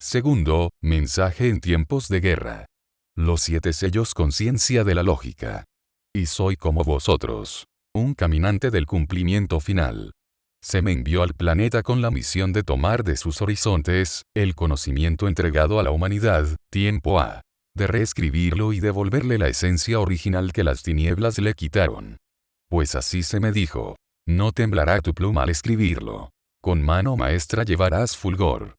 Segundo, mensaje en tiempos de guerra. Los 7 sellos conciencia de la lógica. Y soy como vosotros. Un caminante del cumplimiento final. Se me envió al planeta con la misión de tomar de sus horizontes, el conocimiento entregado a la humanidad, tiempo A. De reescribirlo y devolverle la esencia original que las tinieblas le quitaron. Pues así se me dijo. No temblará tu pluma al escribirlo. Con mano maestra llevarás fulgor.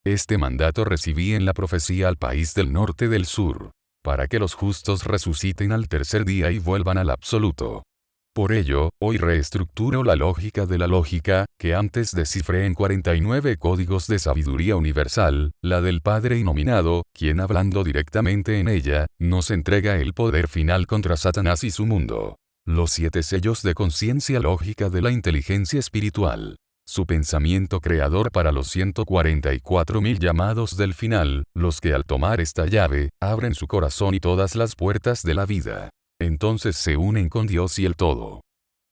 Este mandato recibí en la profecía al país del norte del sur. Para que los justos resuciten al tercer día y vuelvan al absoluto. Por ello, hoy reestructuro la lógica de la lógica, que antes descifré en 49 códigos de sabiduría universal, la del Padre Inominado, quien hablando directamente en ella, nos entrega el poder final contra Satanás y su mundo. Los 7 sellos de conciencia lógica de la inteligencia espiritual. Su pensamiento creador para los 144.000 llamados del final, los que al tomar esta llave, abren su corazón y todas las puertas de la vida. Entonces se unen con Dios y el todo.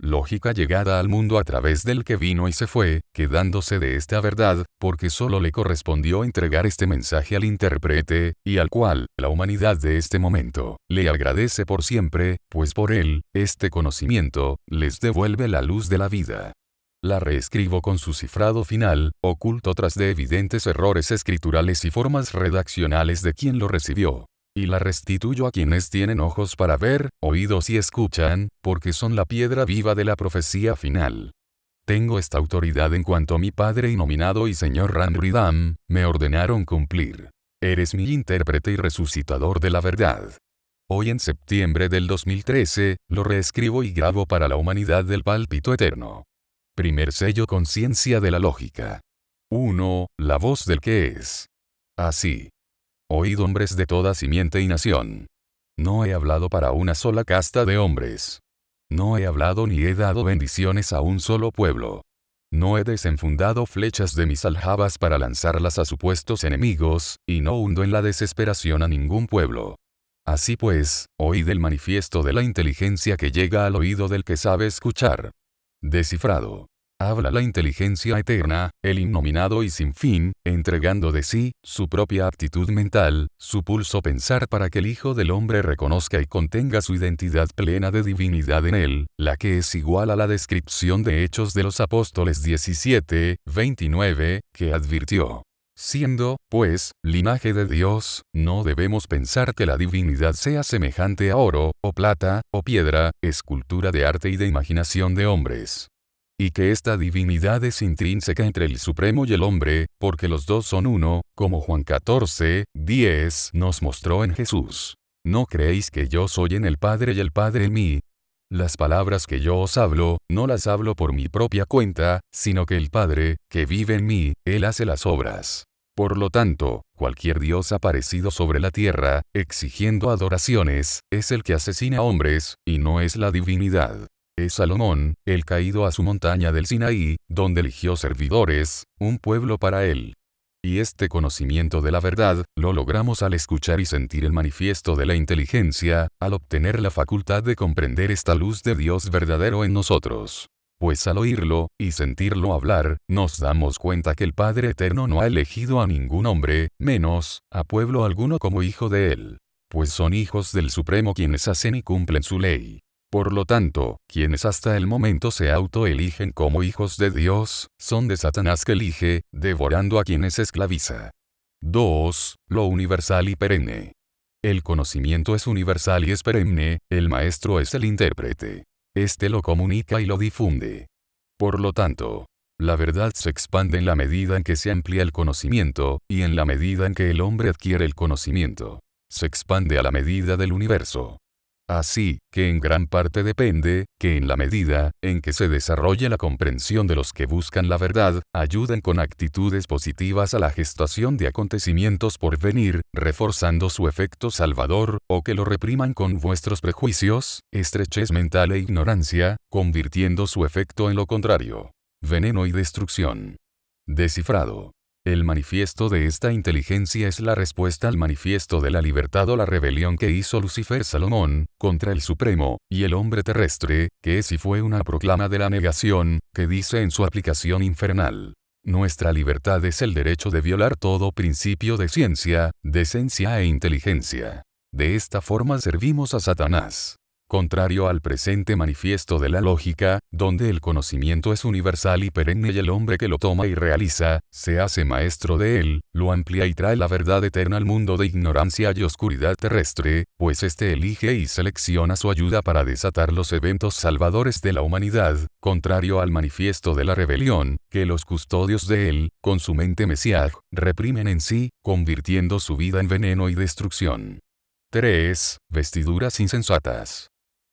Lógica llegada al mundo a través del que vino y se fue, quedándose de esta verdad, porque solo le correspondió entregar este mensaje al intérprete, y al cual, la humanidad de este momento, le agradece por siempre, pues por él, este conocimiento, les devuelve la luz de la vida. La reescribo con su cifrado final, oculto tras de evidentes errores escriturales y formas redaccionales de quien lo recibió. Y la restituyo a quienes tienen ojos para ver, oídos y escuchan, porque son la piedra viva de la profecía final. Tengo esta autoridad en cuanto mi Padre Inominado y Señor Ram-Ridam, me ordenaron cumplir. Eres mi intérprete y resucitador de la verdad. Hoy en septiembre del 2013, lo reescribo y grabo para la humanidad del pálpito eterno. Primer sello conciencia de la lógica. 1. La voz del que es. Así. Oíd hombres de toda simiente y nación. No he hablado para una sola casta de hombres. No he hablado ni he dado bendiciones a un solo pueblo. No he desenfundado flechas de mis aljabas para lanzarlas a supuestos enemigos, y no hundo en la desesperación a ningún pueblo. Así pues, oíd el manifiesto de la inteligencia que llega al oído del que sabe escuchar. Descifrado. Habla la inteligencia eterna, el innominado y sin fin, entregando de sí, su propia aptitud mental, su pulso pensar para que el Hijo del Hombre reconozca y contenga su identidad plena de divinidad en él, la que es igual a la descripción de Hechos de los Apóstoles 17, 29, que advirtió. Siendo, pues, linaje de Dios, no debemos pensar que la divinidad sea semejante a oro, o plata, o piedra, escultura de arte y de imaginación de hombres. Y que esta divinidad es intrínseca entre el Supremo y el hombre, porque los dos son uno, como Juan 14, 10 nos mostró en Jesús. ¿No creéis que yo soy en el Padre y el Padre en mí? Las palabras que yo os hablo, no las hablo por mi propia cuenta, sino que el Padre, que vive en mí, Él hace las obras. Por lo tanto, cualquier Dios aparecido sobre la tierra, exigiendo adoraciones, es el que asesina hombres, y no es la divinidad. Es Salomón, el caído a su montaña del Sinaí, donde eligió servidores, un pueblo para él. Y este conocimiento de la verdad, lo logramos al escuchar y sentir el manifiesto de la inteligencia, al obtener la facultad de comprender esta luz de Dios verdadero en nosotros. Pues al oírlo, y sentirlo hablar, nos damos cuenta que el Padre Eterno no ha elegido a ningún hombre, menos, a pueblo alguno como hijo de él. Pues son hijos del Supremo quienes hacen y cumplen su ley. Por lo tanto, quienes hasta el momento se autoeligen como hijos de Dios, son de Satanás que elige, devorando a quienes esclaviza. 2. Lo universal y perenne. El conocimiento es universal y es perenne, el maestro es el intérprete. Este lo comunica y lo difunde. Por lo tanto, la verdad se expande en la medida en que se amplía el conocimiento, y en la medida en que el hombre adquiere el conocimiento. Se expande a la medida del universo. Así, que en gran parte depende, que en la medida, en que se desarrolle la comprensión de los que buscan la verdad, ayuden con actitudes positivas a la gestación de acontecimientos por venir, reforzando su efecto salvador, o que lo repriman con vuestros prejuicios, estrechez mental e ignorancia, convirtiendo su efecto en lo contrario. Veneno y destrucción. Descifrado. El manifiesto de esta inteligencia es la respuesta al manifiesto de la libertad o la rebelión que hizo Lucifer Salomón, contra el Supremo, y el hombre terrestre, que es y fue una proclama de la negación, que dice en su aplicación infernal. Nuestra libertad es el derecho de violar todo principio de ciencia, decencia e inteligencia. De esta forma servimos a Satanás. Contrario al presente manifiesto de la lógica, donde el conocimiento es universal y perenne y el hombre que lo toma y realiza, se hace maestro de él, lo amplía y trae la verdad eterna al mundo de ignorancia y oscuridad terrestre, pues éste elige y selecciona su ayuda para desatar los eventos salvadores de la humanidad, contrario al manifiesto de la rebelión, que los custodios de él, con su mente mesiaj, reprimen en sí, convirtiendo su vida en veneno y destrucción. 3. Vestiduras insensatas.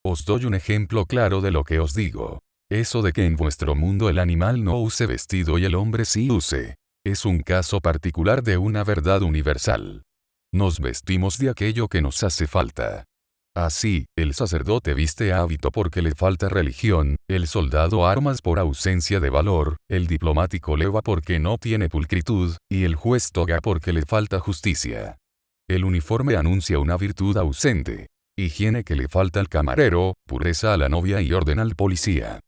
Os doy un ejemplo claro de lo que os digo. Eso de que en vuestro mundo el animal no use vestido y el hombre sí use. Es un caso particular de una verdad universal. Nos vestimos de aquello que nos hace falta. Así, el sacerdote viste hábito porque le falta religión, el soldado armas por ausencia de valor, el diplomático leva porque no tiene pulcritud, y el juez toga porque le falta justicia. El uniforme anuncia una virtud ausente. Higiene que le falta al camarero, pureza a la novia y orden al policía.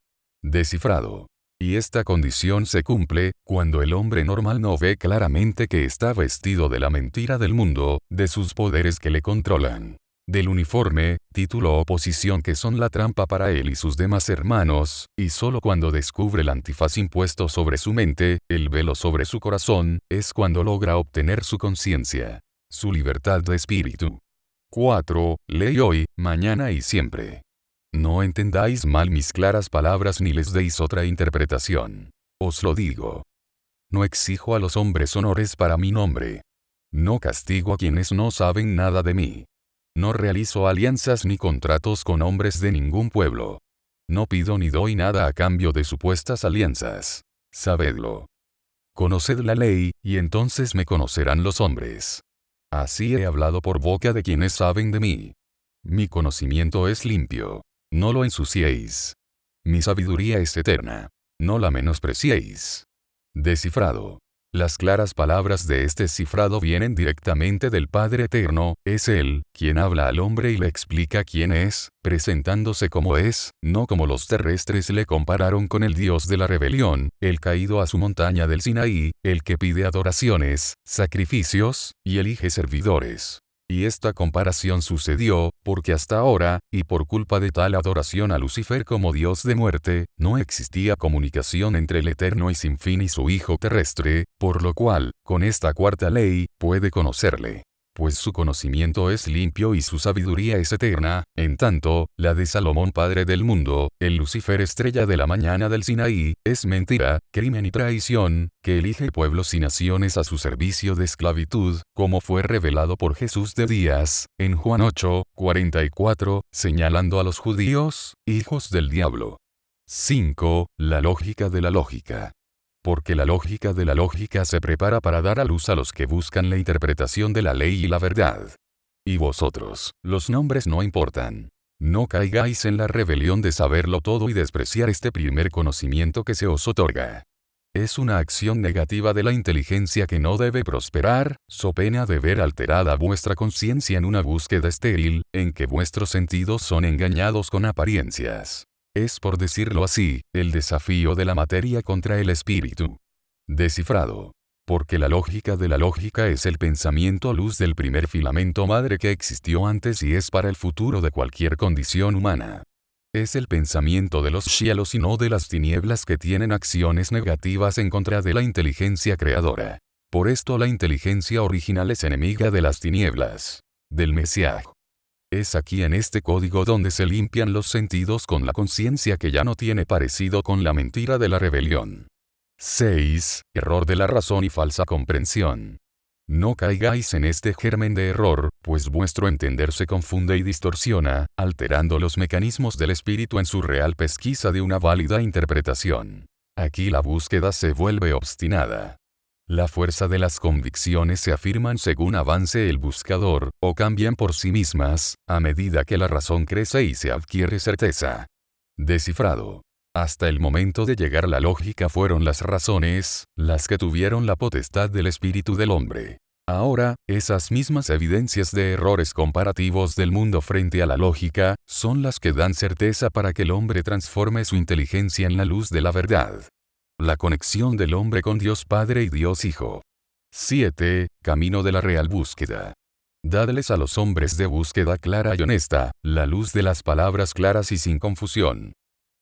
Descifrado. Y esta condición se cumple, cuando el hombre normal no ve claramente que está vestido de la mentira del mundo, de sus poderes que le controlan. Del uniforme, título o posición que son la trampa para él y sus demás hermanos, y solo cuando descubre el antifaz impuesto sobre su mente, el velo sobre su corazón, es cuando logra obtener su conciencia. Su libertad de espíritu. 4. Ley hoy, mañana y siempre. No entendáis mal mis claras palabras ni les deis otra interpretación. Os lo digo. No exijo a los hombres honores para mi nombre. No castigo a quienes no saben nada de mí. No realizo alianzas ni contratos con hombres de ningún pueblo. No pido ni doy nada a cambio de supuestas alianzas. Sabedlo. Conoced la ley, y entonces me conocerán los hombres. Así he hablado por boca de quienes saben de mí. Mi conocimiento es limpio. No lo ensuciéis. Mi sabiduría es eterna. No la menospreciéis. Descifrado. Las claras palabras de este cifrado vienen directamente del Padre Eterno, es Él, quien habla al hombre y le explica quién es, presentándose como es, no como los terrestres le compararon con el Dios de la rebelión, el caído a su montaña del Sinaí, el que pide adoraciones, sacrificios, y elige servidores. Y esta comparación sucedió, porque hasta ahora, y por culpa de tal adoración a Lucifer como dios de muerte, no existía comunicación entre el Eterno y sin fin y su Hijo terrestre, por lo cual, con esta cuarta ley, puede conocerle. Pues su conocimiento es limpio y su sabiduría es eterna, en tanto, la de Salomón padre del mundo, el Lucifer estrella de la mañana del Sinaí, es mentira, crimen y traición, que elige pueblos y naciones a su servicio de esclavitud, como fue revelado por Jesús de Díaz, en Juan 8, 44, señalando a los judíos, hijos del diablo. 5. La lógica de la lógica. Porque la lógica de la lógica se prepara para dar a luz a los que buscan la interpretación de la ley y la verdad. Y vosotros, los nombres no importan. No caigáis en la rebelión de saberlo todo y despreciar este primer conocimiento que se os otorga. Es una acción negativa de la inteligencia que no debe prosperar, so pena de ver alterada vuestra conciencia en una búsqueda estéril, en que vuestros sentidos son engañados con apariencias. Es, por decirlo así, el desafío de la materia contra el espíritu. Descifrado. Porque la lógica de la lógica es el pensamiento luz del primer filamento madre que existió antes y es para el futuro de cualquier condición humana. Es el pensamiento de los cielos y no de las tinieblas que tienen acciones negativas en contra de la inteligencia creadora. Por esto la inteligencia original es enemiga de las tinieblas. Del Mesías. Es aquí en este código donde se limpian los sentidos con la conciencia que ya no tiene parecido con la mentira de la rebelión. 6. Error de la razón y falsa comprensión. No caigáis en este germen de error, pues vuestro entender se confunde y distorsiona, alterando los mecanismos del espíritu en su real pesquisa de una válida interpretación. Aquí la búsqueda se vuelve obstinada. La fuerza de las convicciones se afirman según avance el buscador, o cambian por sí mismas, a medida que la razón crece y se adquiere certeza. Descifrado. Hasta el momento de llegar la lógica fueron las razones, las que tuvieron la potestad del espíritu del hombre. Ahora, esas mismas evidencias de errores comparativos del mundo frente a la lógica, son las que dan certeza para que el hombre transforme su inteligencia en la luz de la verdad. La conexión del hombre con Dios Padre y Dios Hijo. 7. Camino de la real búsqueda. Dadles a los hombres de búsqueda clara y honesta, la luz de las palabras claras y sin confusión.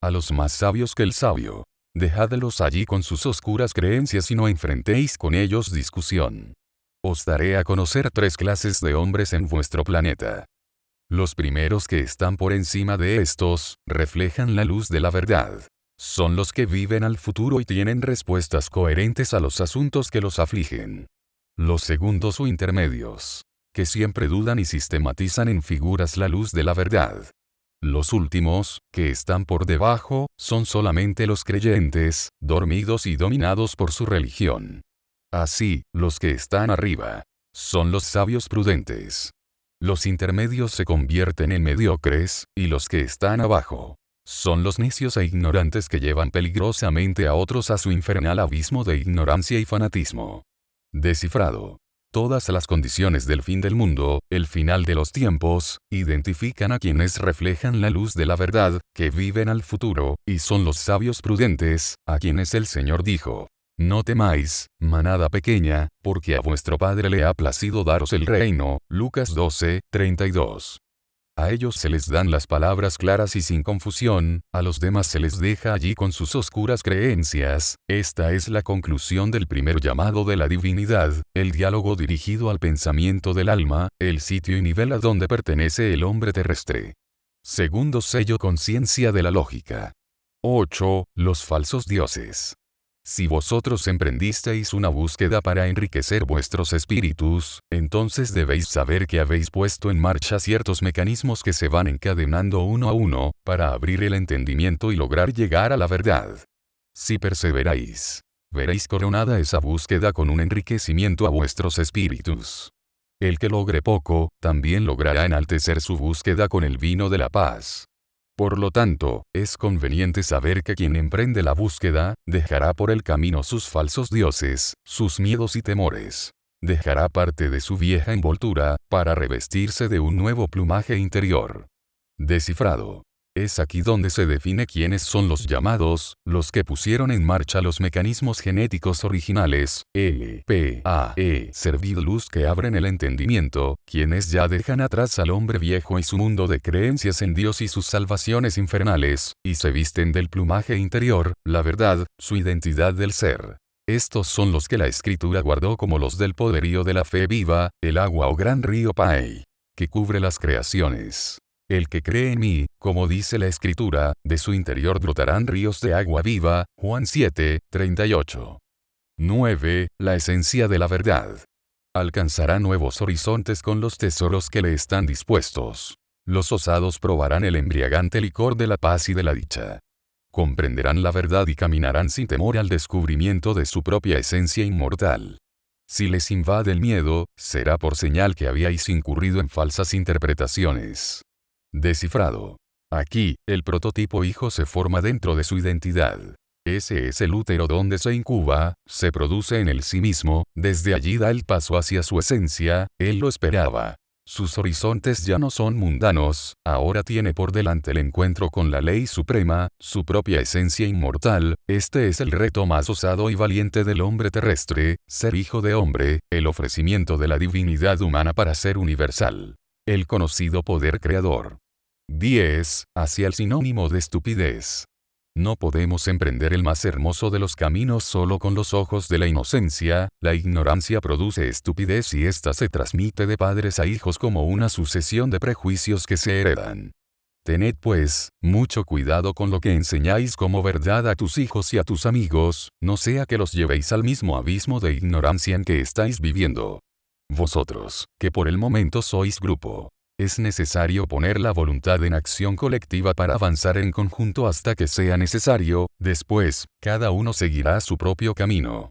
A los más sabios que el sabio. Dejadlos allí con sus oscuras creencias y no enfrentéis con ellos discusión. Os daré a conocer 3 clases de hombres en vuestro planeta. Los primeros que están por encima de estos, reflejan la luz de la verdad. Son los que viven al futuro y tienen respuestas coherentes a los asuntos que los afligen. Los segundos o intermedios, que siempre dudan y sistematizan en figuras la luz de la verdad. Los últimos, que están por debajo, son solamente los creyentes, dormidos y dominados por su religión. Así, los que están arriba, son los sabios prudentes. Los intermedios se convierten en mediocres, y los que están abajo, son los necios e ignorantes que llevan peligrosamente a otros a su infernal abismo de ignorancia y fanatismo. Descifrado. Todas las condiciones del fin del mundo, el final de los tiempos, identifican a quienes reflejan la luz de la verdad, que viven al futuro, y son los sabios prudentes, a quienes el Señor dijo: no temáis, manada pequeña, porque a vuestro Padre le ha placido daros el reino. Lucas 12, 32. A ellos se les dan las palabras claras y sin confusión, a los demás se les deja allí con sus oscuras creencias. Esta es la conclusión del primer llamado de la divinidad, el diálogo dirigido al pensamiento del alma, el sitio y nivel a donde pertenece el hombre terrestre. Segundo sello: conciencia de la lógica. 8. Los falsos dioses. Si vosotros emprendisteis una búsqueda para enriquecer vuestros espíritus, entonces debéis saber que habéis puesto en marcha ciertos mecanismos que se van encadenando uno a uno, para abrir el entendimiento y lograr llegar a la verdad. Si perseveráis, veréis coronada esa búsqueda con un enriquecimiento a vuestros espíritus. El que logre poco, también logrará enaltecer su búsqueda con el vino de la paz. Por lo tanto, es conveniente saber que quien emprende la búsqueda, dejará por el camino sus falsos dioses, sus miedos y temores. Dejará parte de su vieja envoltura, para revestirse de un nuevo plumaje interior. Descifrado. Es aquí donde se define quiénes son los llamados, los que pusieron en marcha los mecanismos genéticos originales, servid luz que abren el entendimiento, quienes ya dejan atrás al hombre viejo y su mundo de creencias en Dios y sus salvaciones infernales, y se visten del plumaje interior, la verdad, su identidad del ser. Estos son los que la Escritura guardó como los del poderío de la fe viva, el agua o gran río Pai, que cubre las creaciones. El que cree en mí, como dice la Escritura, de su interior brotarán ríos de agua viva. Juan 7, 38. 9. La esencia de la verdad. Alcanzará nuevos horizontes con los tesoros que le están dispuestos. Los osados probarán el embriagante licor de la paz y de la dicha. Comprenderán la verdad y caminarán sin temor al descubrimiento de su propia esencia inmortal. Si les invade el miedo, será por señal que habíais incurrido en falsas interpretaciones. Descifrado. Aquí, el prototipo hijo se forma dentro de su identidad. Ese es el útero donde se incuba, se produce en el sí mismo, desde allí da el paso hacia su esencia. Él lo esperaba. Sus horizontes ya no son mundanos, ahora tiene por delante el encuentro con la ley suprema, su propia esencia inmortal. Este es el reto más osado y valiente del hombre terrestre, ser hijo de hombre, el ofrecimiento de la divinidad humana para ser universal. El conocido poder creador. 10. Hacia el sinónimo de estupidez. No podemos emprender el más hermoso de los caminos solo con los ojos de la inocencia. La ignorancia produce estupidez y ésta se transmite de padres a hijos como una sucesión de prejuicios que se heredan. Tened pues, mucho cuidado con lo que enseñáis como verdad a tus hijos y a tus amigos, no sea que los llevéis al mismo abismo de ignorancia en que estáis viviendo. Vosotros, que por el momento sois grupo, es necesario poner la voluntad en acción colectiva para avanzar en conjunto hasta que sea necesario. Después, cada uno seguirá su propio camino.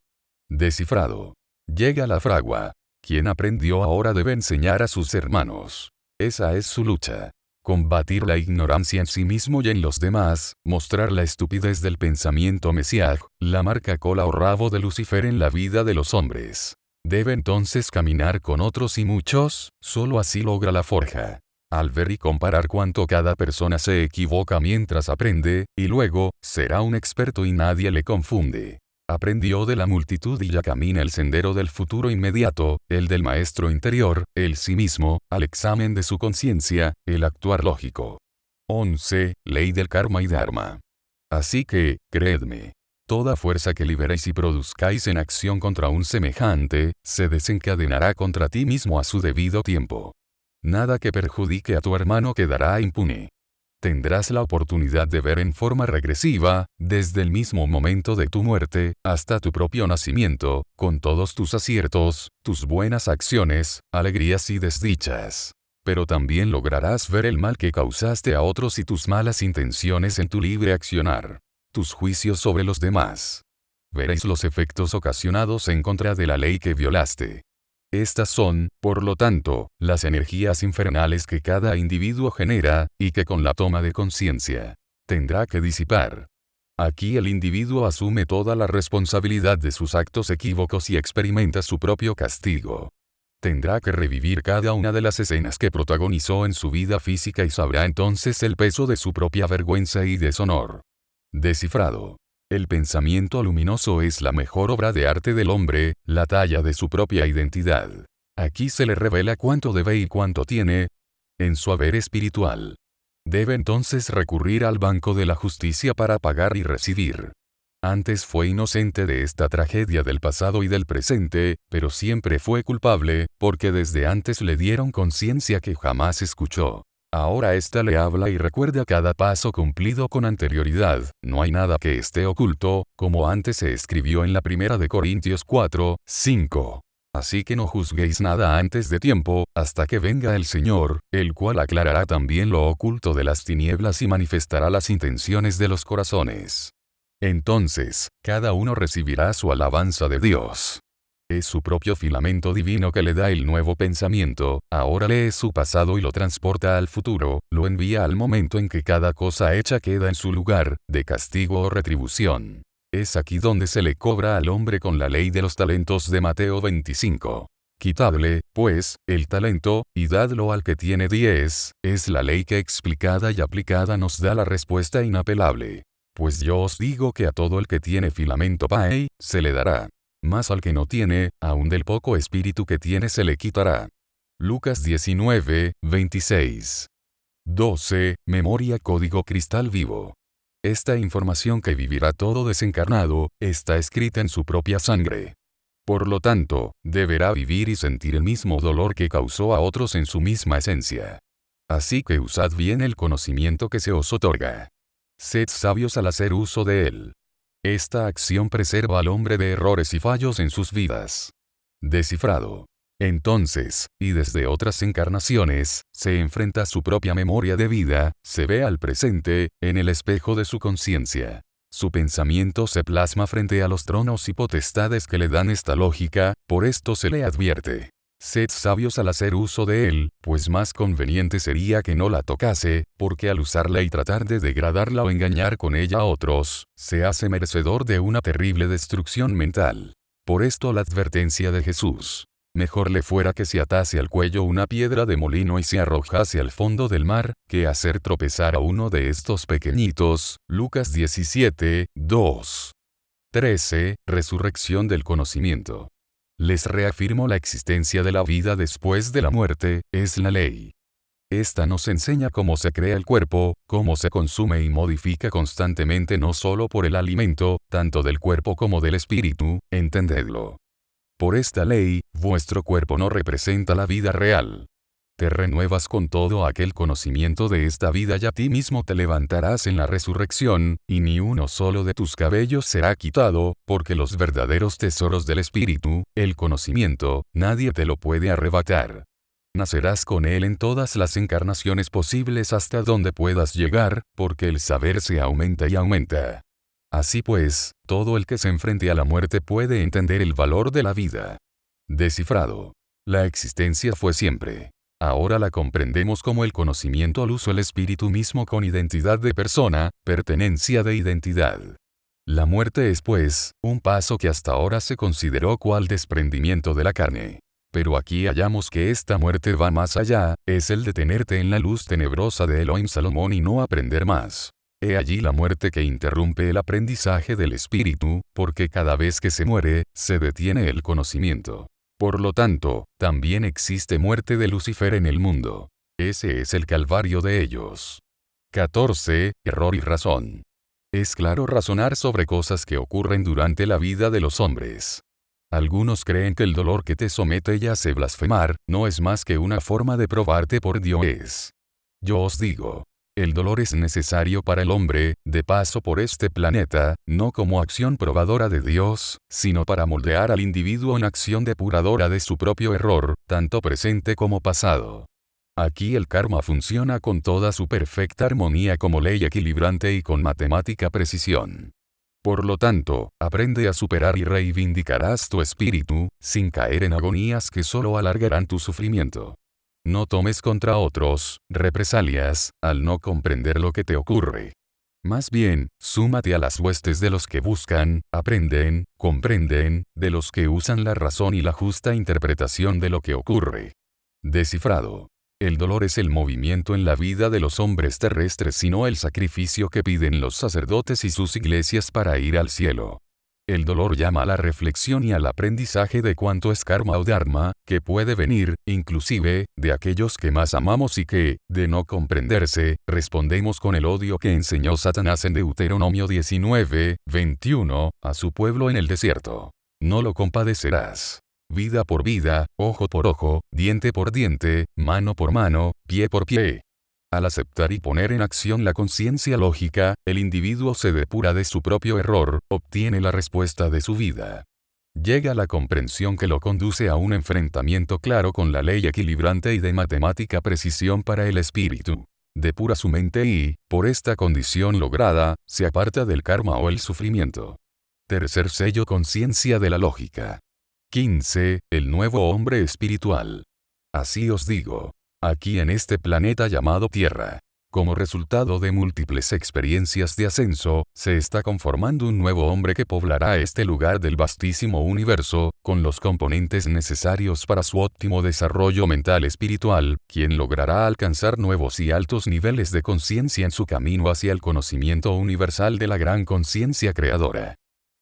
Descifrado. Llega la fragua. Quien aprendió ahora debe enseñar a sus hermanos. Esa es su lucha. Combatir la ignorancia en sí mismo y en los demás, mostrar la estupidez del pensamiento mesiaj, la marca cola o rabo de Lucifer en la vida de los hombres. Debe entonces caminar con otros y muchos, solo así logra la forja. Al ver y comparar cuánto cada persona se equivoca mientras aprende, y luego, será un experto y nadie le confunde. Aprendió de la multitud y ya camina el sendero del futuro inmediato, el del maestro interior, el sí mismo, al examen de su conciencia, el actuar lógico. 11. Ley del karma y dharma. Así que, creedme, toda fuerza que liberéis y produzcáis en acción contra un semejante, se desencadenará contra ti mismo a su debido tiempo. Nada que perjudique a tu hermano quedará impune. Tendrás la oportunidad de ver en forma regresiva, desde el mismo momento de tu muerte, hasta tu propio nacimiento, con todos tus aciertos, tus buenas acciones, alegrías y desdichas. Pero también lograrás ver el mal que causaste a otros y tus malas intenciones en tu libre accionar. Tus juicios sobre los demás. Veréis los efectos ocasionados en contra de la ley que violaste. Estas son, por lo tanto, las energías infernales que cada individuo genera, y que con la toma de conciencia, tendrá que disipar. Aquí el individuo asume toda la responsabilidad de sus actos equívocos y experimenta su propio castigo. Tendrá que revivir cada una de las escenas que protagonizó en su vida física y sabrá entonces el peso de su propia vergüenza y deshonor. Descifrado. El pensamiento luminoso es la mejor obra de arte del hombre, la talla de su propia identidad. Aquí se le revela cuánto debe y cuánto tiene, en su haber espiritual. Debe entonces recurrir al banco de la justicia para pagar y recibir. Antes fue inocente de esta tragedia del pasado y del presente, pero siempre fue culpable, porque desde antes le dieron conciencia que jamás escuchó. Ahora ésta le habla y recuerda cada paso cumplido con anterioridad, no hay nada que esté oculto, como antes se escribió en la primera de Corintios 4, 5. Así que no juzguéis nada antes de tiempo, hasta que venga el Señor, el cual aclarará también lo oculto de las tinieblas y manifestará las intenciones de los corazones. Entonces, cada uno recibirá su alabanza de Dios. Es su propio filamento divino que le da el nuevo pensamiento, ahora lee su pasado y lo transporta al futuro, lo envía al momento en que cada cosa hecha queda en su lugar, de castigo o retribución. Es aquí donde se le cobra al hombre con la ley de los talentos de Mateo 25. Quitadle, pues, el talento, y dadlo al que tiene 10, es la ley que explicada y aplicada nos da la respuesta inapelable. Pues yo os digo que a todo el que tiene filamento pae, se le dará. Mas al que no tiene, aun del poco espíritu que tiene se le quitará. Lucas 19, 26. 12. Memoria código cristal vivo. Esta información que vivirá todo desencarnado, está escrita en su propia sangre. Por lo tanto, deberá vivir y sentir el mismo dolor que causó a otros en su misma esencia. Así que usad bien el conocimiento que se os otorga. Sed sabios al hacer uso de él. Esta acción preserva al hombre de errores y fallos en sus vidas. Descifrado. Entonces, y desde otras encarnaciones, se enfrenta a su propia memoria de vida, se ve al presente, en el espejo de su conciencia. Su pensamiento se plasma frente a los tronos y potestades que le dan esta lógica, por esto se le advierte. Sed sabios al hacer uso de él, pues más conveniente sería que no la tocase, porque al usarla y tratar de degradarla o engañar con ella a otros, se hace merecedor de una terrible destrucción mental. Por esto la advertencia de Jesús. Mejor le fuera que se atase al cuello una piedra de molino y se arrojase al fondo del mar, que hacer tropezar a uno de estos pequeñitos. Lucas 17, 2. 13. Resurrección del conocimiento. Les reafirmo la existencia de la vida después de la muerte, es la ley. Esta nos enseña cómo se crea el cuerpo, cómo se consume y modifica constantemente no solo por el alimento, tanto del cuerpo como del espíritu, entendedlo. Por esta ley, vuestro cuerpo no representa la vida real. Te renuevas con todo aquel conocimiento de esta vida y a ti mismo te levantarás en la resurrección, y ni uno solo de tus cabellos será quitado, porque los verdaderos tesoros del espíritu, el conocimiento, nadie te lo puede arrebatar. Nacerás con él en todas las encarnaciones posibles hasta donde puedas llegar, porque el saber se aumenta y aumenta. Así pues, todo el que se enfrente a la muerte puede entender el valor de la vida. Descifrado. La existencia fue siempre. Ahora la comprendemos como el conocimiento al uso el espíritu mismo con identidad de persona, pertenencia de identidad. La muerte es pues, un paso que hasta ahora se consideró cual desprendimiento de la carne. Pero aquí hallamos que esta muerte va más allá, es el detenerte en la luz tenebrosa de Elohim Salomón y no aprender más. He allí la muerte que interrumpe el aprendizaje del espíritu, porque cada vez que se muere, se detiene el conocimiento. Por lo tanto, también existe muerte de Lucifer en el mundo. Ese es el calvario de ellos. 14. Error y razón. Es claro razonar sobre cosas que ocurren durante la vida de los hombres. Algunos creen que el dolor que te somete y hace blasfemar, no es más que una forma de probarte por Dios. Yo os digo, el dolor es necesario para el hombre, de paso por este planeta, no como acción probadora de Dios, sino para moldear al individuo en acción depuradora de su propio error, tanto presente como pasado. Aquí el karma funciona con toda su perfecta armonía como ley equilibrante y con matemática precisión. Por lo tanto, aprende a superar y reivindicarás tu espíritu, sin caer en agonías que solo alargarán tu sufrimiento. No tomes contra otros represalias, al no comprender lo que te ocurre. Más bien, súmate a las huestes de los que buscan, aprenden, comprenden, de los que usan la razón y la justa interpretación de lo que ocurre. Descifrado. El dolor es el movimiento en la vida de los hombres terrestres, sino el sacrificio que piden los sacerdotes y sus iglesias para ir al cielo. El dolor llama a la reflexión y al aprendizaje de cuánto es karma o dharma, que puede venir, inclusive, de aquellos que más amamos y que, de no comprenderse, respondemos con el odio que enseñó Satanás en Deuteronomio 19:21, a su pueblo en el desierto. No lo compadecerás. Vida por vida, ojo por ojo, diente por diente, mano por mano, pie por pie. Al aceptar y poner en acción la conciencia lógica, el individuo se depura de su propio error, obtiene la respuesta de su vida. Llega a la comprensión que lo conduce a un enfrentamiento claro con la ley equilibrante y de matemática precisión para el espíritu. Depura su mente y, por esta condición lograda, se aparta del karma o el sufrimiento. Tercer sello: conciencia de la lógica. 15. El nuevo hombre espiritual. Así os digo. Aquí en este planeta llamado Tierra, como resultado de múltiples experiencias de ascenso, se está conformando un nuevo hombre que poblará este lugar del vastísimo universo, con los componentes necesarios para su óptimo desarrollo mental espiritual, quien logrará alcanzar nuevos y altos niveles de conciencia en su camino hacia el conocimiento universal de la gran conciencia creadora.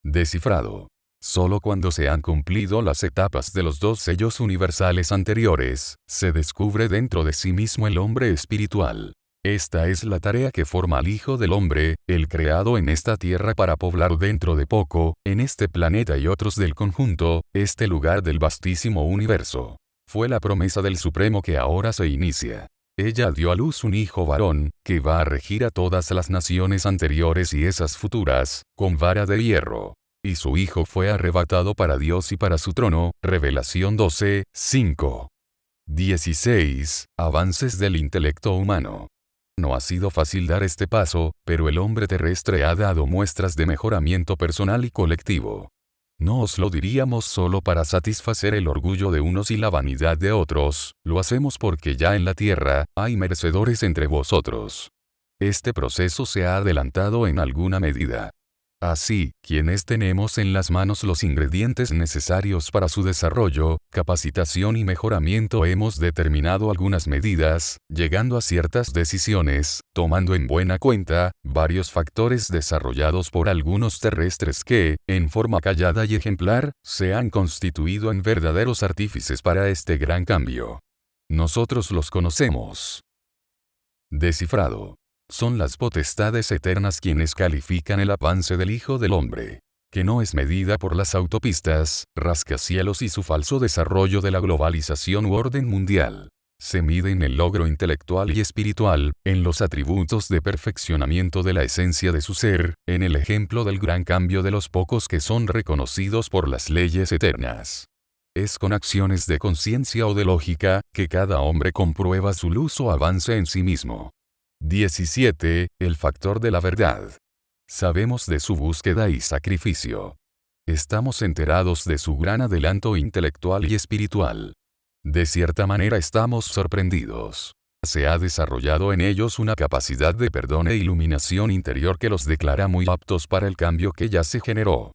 Descifrado. Solo cuando se han cumplido las etapas de los dos sellos universales anteriores, se descubre dentro de sí mismo el hombre espiritual. Esta es la tarea que forma al Hijo del Hombre, el creado en esta tierra para poblar dentro de poco, en este planeta y otros del conjunto, este lugar del vastísimo universo. Fue la promesa del Supremo que ahora se inicia. Ella dio a luz un hijo varón, que va a regir a todas las naciones anteriores y esas futuras, con vara de hierro. Y su hijo fue arrebatado para Dios y para su trono. Revelación 12:5. 16. Avances del intelecto humano. No ha sido fácil dar este paso, pero el hombre terrestre ha dado muestras de mejoramiento personal y colectivo. No os lo diríamos solo para satisfacer el orgullo de unos y la vanidad de otros, lo hacemos porque ya en la tierra, hay merecedores entre vosotros. Este proceso se ha adelantado en alguna medida. Así, quienes tenemos en las manos los ingredientes necesarios para su desarrollo, capacitación y mejoramiento, hemos determinado algunas medidas, llegando a ciertas decisiones, tomando en buena cuenta varios factores desarrollados por algunos terrestres que, en forma callada y ejemplar, se han constituido en verdaderos artífices para este gran cambio. Nosotros los conocemos. Descifrado. Son las potestades eternas quienes califican el avance del Hijo del Hombre, que no es medida por las autopistas, rascacielos y su falso desarrollo de la globalización u orden mundial. Se mide en el logro intelectual y espiritual, en los atributos de perfeccionamiento de la esencia de su ser, en el ejemplo del gran cambio de los pocos que son reconocidos por las leyes eternas. Es con acciones de conciencia o de lógica, que cada hombre comprueba su luz o avance en sí mismo. 17. El factor de la verdad. Sabemos de su búsqueda y sacrificio. Estamos enterados de su gran adelanto intelectual y espiritual. De cierta manera estamos sorprendidos. Se ha desarrollado en ellos una capacidad de perdón e iluminación interior que los declara muy aptos para el cambio que ya se generó.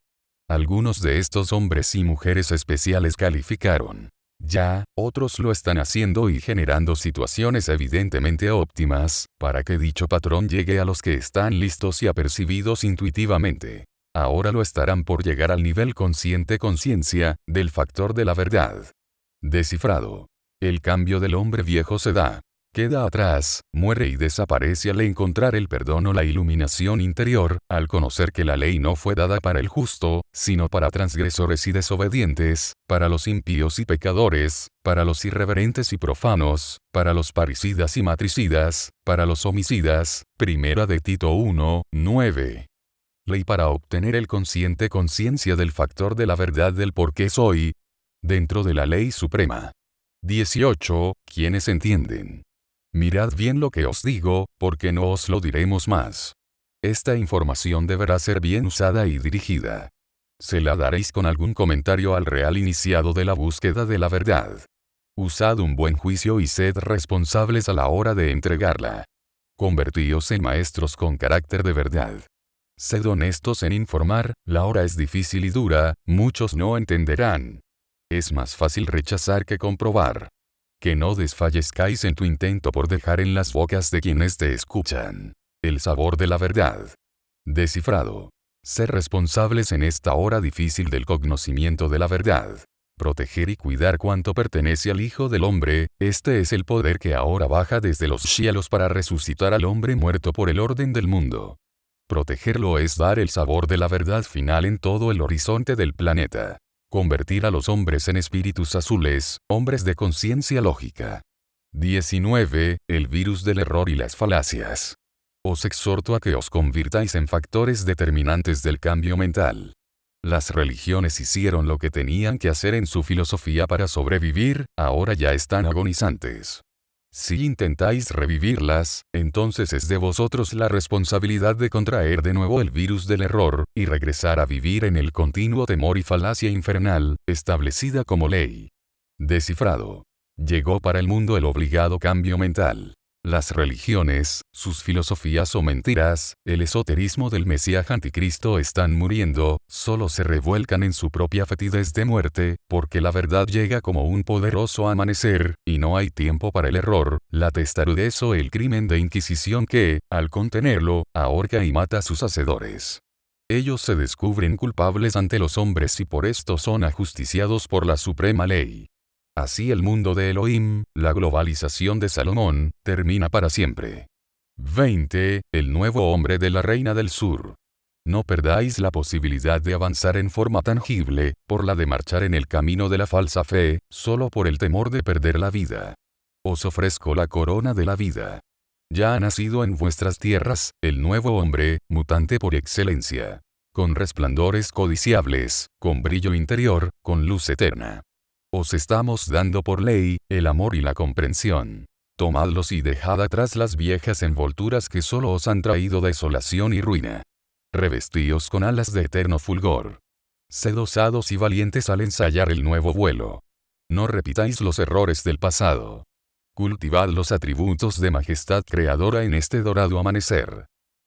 Algunos de estos hombres y mujeres especiales calificaron. Ya, otros lo están haciendo y generando situaciones evidentemente óptimas, para que dicho patrón llegue a los que están listos y apercibidos intuitivamente. Ahora lo estarán por llegar al nivel consciente conciencia, del factor de la verdad. Descifrado. El cambio del hombre viejo se da. Queda atrás, muere y desaparece al encontrar el perdón o la iluminación interior, al conocer que la ley no fue dada para el justo, sino para transgresores y desobedientes, para los impíos y pecadores, para los irreverentes y profanos, para los parricidas y matricidas, para los homicidas. Primera de Tito 1, 9. Ley para obtener el consciente conciencia del factor de la verdad del por qué soy, dentro de la ley suprema. 18. ¿Quiénes entienden? Mirad bien lo que os digo, porque no os lo diremos más. Esta información deberá ser bien usada y dirigida. Se la daréis con algún comentario al real iniciado de la búsqueda de la verdad. Usad un buen juicio y sed responsables a la hora de entregarla. Convertíos en maestros con carácter de verdad. Sed honestos en informar, la hora es difícil y dura, muchos no entenderán. Es más fácil rechazar que comprobar. Que no desfallezcáis en tu intento por dejar en las bocas de quienes te escuchan el sabor de la verdad. Descifrado. Ser responsables en esta hora difícil del conocimiento de la verdad. Proteger y cuidar cuanto pertenece al Hijo del Hombre, este es el poder que ahora baja desde los cielos para resucitar al hombre muerto por el orden del mundo. Protegerlo es dar el sabor de la verdad final en todo el horizonte del planeta. Convertir a los hombres en espíritus azules, hombres de conciencia lógica. 19. El virus del error y las falacias. Os exhorto a que os convirtáis en factores determinantes del cambio mental. Las religiones hicieron lo que tenían que hacer en su filosofía para sobrevivir, ahora ya están agonizantes. Si intentáis revivirlas, entonces es de vosotros la responsabilidad de contraer de nuevo el virus del error, y regresar a vivir en el continuo temor y falacia infernal, establecida como ley. Descifrado. Llegó para el mundo el obligado cambio mental. Las religiones, sus filosofías o mentiras, el esoterismo del Mesías anticristo están muriendo, solo se revuelcan en su propia fetidez de muerte, porque la verdad llega como un poderoso amanecer, y no hay tiempo para el error, la testarudez o el crimen de inquisición que, al contenerlo, ahorca y mata a sus hacedores. Ellos se descubren culpables ante los hombres y por esto son ajusticiados por la suprema ley. Así el mundo de Elohim, la globalización de Salomón, termina para siempre. 20. El nuevo hombre de la Reina del Sur. No perdáis la posibilidad de avanzar en forma tangible, por la de marchar en el camino de la falsa fe, solo por el temor de perder la vida. Os ofrezco la corona de la vida. Ya ha nacido en vuestras tierras, el nuevo hombre, mutante por excelencia. Con resplandores codiciables, con brillo interior, con luz eterna. Os estamos dando por ley, el amor y la comprensión. Tomadlos y dejad atrás las viejas envolturas que solo os han traído desolación y ruina. Revestíos con alas de eterno fulgor. Sed osados y valientes al ensayar el nuevo vuelo. No repitáis los errores del pasado. Cultivad los atributos de majestad creadora en este dorado amanecer.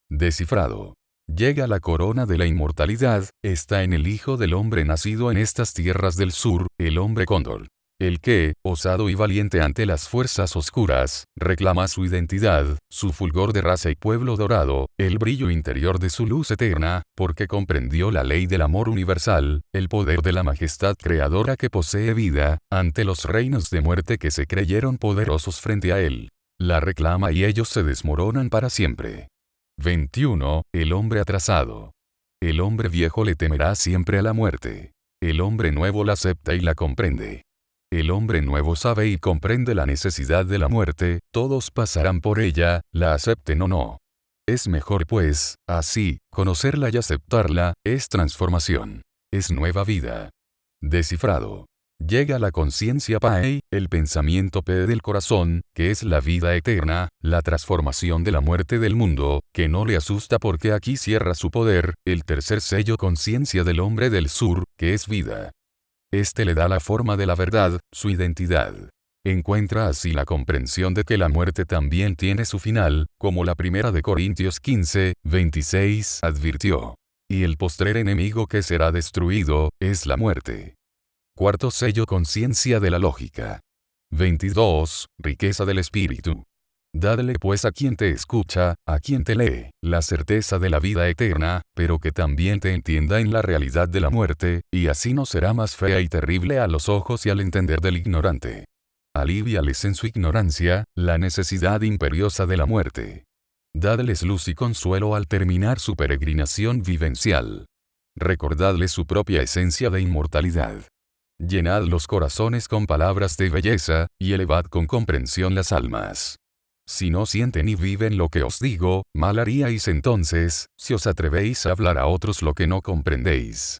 Descifrado. Llega la corona de la inmortalidad, está en el Hijo del Hombre nacido en estas tierras del sur, el hombre cóndor. El que, osado y valiente ante las fuerzas oscuras, reclama su identidad, su fulgor de raza y pueblo dorado, el brillo interior de su luz eterna, porque comprendió la ley del amor universal, el poder de la majestad creadora que posee vida, ante los reinos de muerte que se creyeron poderosos frente a él. La reclama y ellos se desmoronan para siempre. 21. El hombre atrasado. El hombre viejo le temerá siempre a la muerte. El hombre nuevo la acepta y la comprende. El hombre nuevo sabe y comprende la necesidad de la muerte, todos pasarán por ella, la acepten o no. Es mejor pues, así, conocerla y aceptarla, es transformación. Es nueva vida. Descifrado. Llega la conciencia Pai, el pensamiento P del corazón, que es la vida eterna, la transformación de la muerte del mundo, que no le asusta porque aquí cierra su poder, el tercer sello conciencia del hombre del sur, que es vida. Este le da la forma de la verdad, su identidad. Encuentra así la comprensión de que la muerte también tiene su final, como la primera de Corintios 15, 26 advirtió. Y el postrer enemigo que será destruido, es la muerte. Cuarto sello: conciencia de la lógica. 22. Riqueza del espíritu. Dadle pues a quien te escucha, a quien te lee, la certeza de la vida eterna, pero que también te entienda en la realidad de la muerte, y así no será más fea y terrible a los ojos y al entender del ignorante. Alivíales en su ignorancia, la necesidad imperiosa de la muerte. Dadles luz y consuelo al terminar su peregrinación vivencial. Recordadles su propia esencia de inmortalidad. Llenad los corazones con palabras de belleza, y elevad con comprensión las almas. Si no sienten y viven lo que os digo, mal haríais entonces, si os atrevéis a hablar a otros lo que no comprendéis.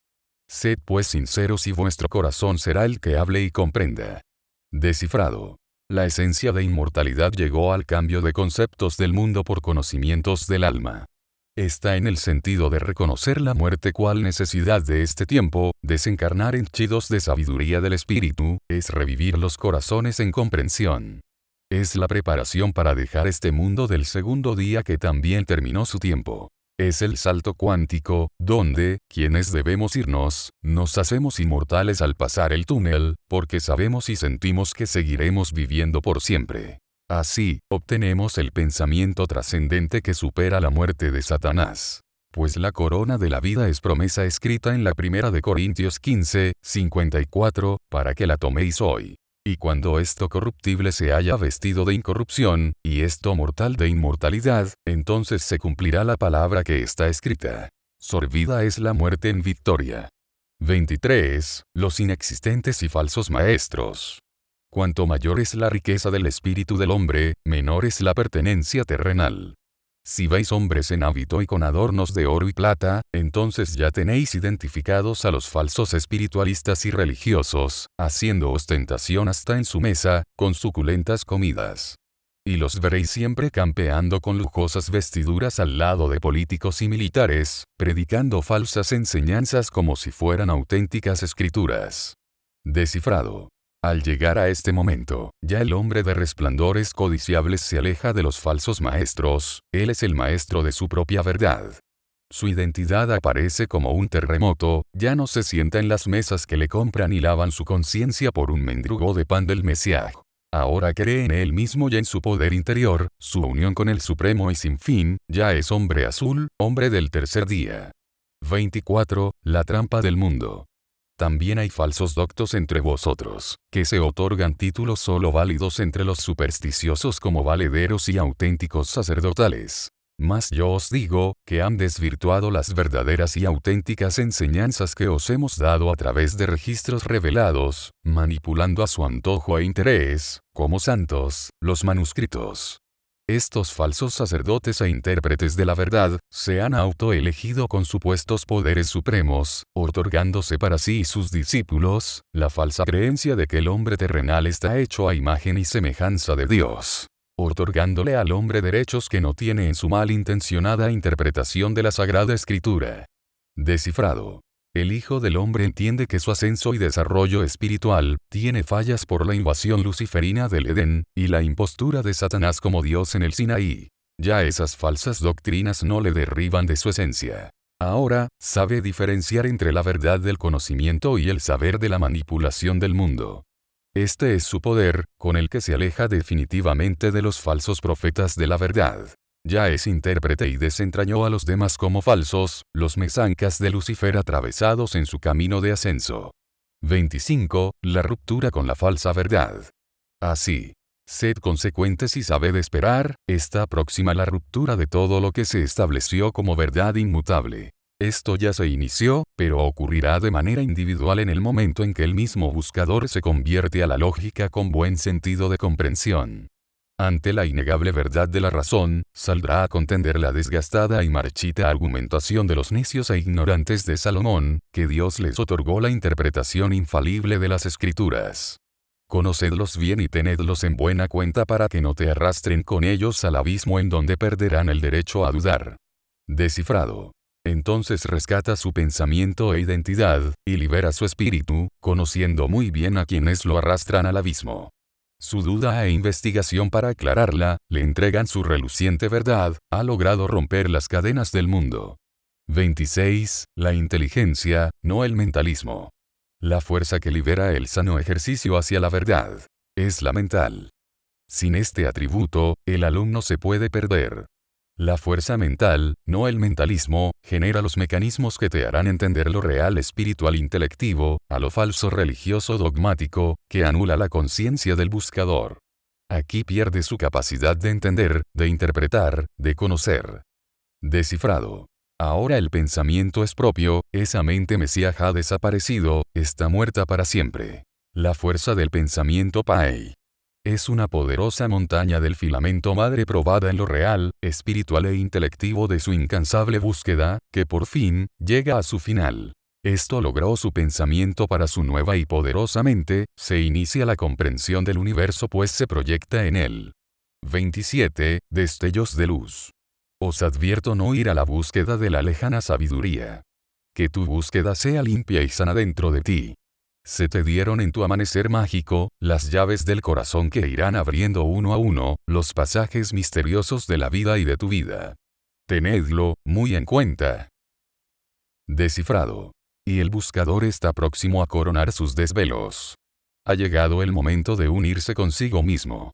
Sed pues sinceros y vuestro corazón será el que hable y comprenda. Descifrado. La esencia de inmortalidad llegó al cambio de conceptos del mundo por conocimientos del alma. Está en el sentido de reconocer la muerte cual necesidad de este tiempo, desencarnar en chidos de sabiduría del espíritu, es revivir los corazones en comprensión. Es la preparación para dejar este mundo del segundo día que también terminó su tiempo. Es el salto cuántico, donde, quienes debemos irnos, nos hacemos inmortales al pasar el túnel, porque sabemos y sentimos que seguiremos viviendo por siempre. Así, obtenemos el pensamiento trascendente que supera la muerte de Satanás. Pues la corona de la vida es promesa escrita en la 1 de Corintios 15, 54, para que la toméis hoy. Y cuando esto corruptible se haya vestido de incorrupción, y esto mortal de inmortalidad, entonces se cumplirá la palabra que está escrita. Sorbida es la muerte en victoria. 23. Los inexistentes y falsos maestros. Cuanto mayor es la riqueza del espíritu del hombre, menor es la pertenencia terrenal. Si veis hombres en hábito y con adornos de oro y plata, entonces ya tenéis identificados a los falsos espiritualistas y religiosos, haciendo ostentación hasta en su mesa, con suculentas comidas. Y los veréis siempre campeando con lujosas vestiduras al lado de políticos y militares, predicando falsas enseñanzas como si fueran auténticas escrituras. Descifrado. Al llegar a este momento, ya el hombre de resplandores codiciables se aleja de los falsos maestros, él es el maestro de su propia verdad. Su identidad aparece como un terremoto, ya no se sienta en las mesas que le compran y lavan su conciencia por un mendrugo de pan del Mesías. Ahora cree en él mismo y en su poder interior, su unión con el Supremo y sin fin, ya es hombre azul, hombre del tercer día. 24. La trampa del mundo. También hay falsos doctos entre vosotros, que se otorgan títulos solo válidos entre los supersticiosos como valederos y auténticos sacerdotales. Mas yo os digo, que han desvirtuado las verdaderas y auténticas enseñanzas que os hemos dado a través de registros revelados, manipulando a su antojo e interés, como santos, los manuscritos. Estos falsos sacerdotes e intérpretes de la verdad, se han autoelegido con supuestos poderes supremos, otorgándose para sí y sus discípulos, la falsa creencia de que el hombre terrenal está hecho a imagen y semejanza de Dios. Otorgándole al hombre derechos que no tiene en su malintencionada interpretación de la Sagrada Escritura. Descifrado. El Hijo del Hombre entiende que su ascenso y desarrollo espiritual tiene fallas por la invasión luciferina del Edén, y la impostura de Satanás como Dios en el Sinaí. Ya esas falsas doctrinas no le derriban de su esencia. Ahora, sabe diferenciar entre la verdad del conocimiento y el saber de la manipulación del mundo. Este es su poder, con el que se aleja definitivamente de los falsos profetas de la verdad. Ya es intérprete y desentrañó a los demás como falsos, los mesancas de Lucifer atravesados en su camino de ascenso. 25. La ruptura con la falsa verdad. Así. Sed consecuentes y sabed esperar, está próxima la ruptura de todo lo que se estableció como verdad inmutable. Esto ya se inició, pero ocurrirá de manera individual en el momento en que el mismo buscador se convierte a la lógica con buen sentido de comprensión. Ante la innegable verdad de la razón, saldrá a contender la desgastada y marchita argumentación de los necios e ignorantes de Salomón, que Dios les otorgó la interpretación infalible de las Escrituras. Conocedlos bien y tenedlos en buena cuenta para que no te arrastren con ellos al abismo en donde perderán el derecho a dudar. Descifrado. Entonces rescata su pensamiento e identidad, y libera su espíritu, conociendo muy bien a quienes lo arrastran al abismo. Su duda e investigación para aclararla, le entregan su reluciente verdad, ha logrado romper las cadenas del mundo. 26. La inteligencia, no el mentalismo. La fuerza que libera el sano ejercicio hacia la verdad es la mental. Sin este atributo, el alumno se puede perder. La fuerza mental, no el mentalismo, genera los mecanismos que te harán entender lo real espiritual intelectivo, a lo falso religioso dogmático, que anula la conciencia del buscador. Aquí pierde su capacidad de entender, de interpretar, de conocer. Descifrado. Ahora el pensamiento es propio, esa mente mesíaca ha desaparecido, está muerta para siempre. La fuerza del pensamiento Pai es una poderosa montaña del filamento madre probada en lo real, espiritual e intelectivo de su incansable búsqueda, que por fin, llega a su final. Esto logró su pensamiento para su nueva y poderosa mente, se inicia la comprensión del universo pues se proyecta en él. 27. Destellos de luz. Os advierto no ir a la búsqueda de la lejana sabiduría. Que tu búsqueda sea limpia y sana dentro de ti. Se te dieron en tu amanecer mágico, las llaves del corazón que irán abriendo uno a uno, los pasajes misteriosos de la vida y de tu vida. Tenedlo muy en cuenta. Descifrado. Y el buscador está próximo a coronar sus desvelos. Ha llegado el momento de unirse consigo mismo.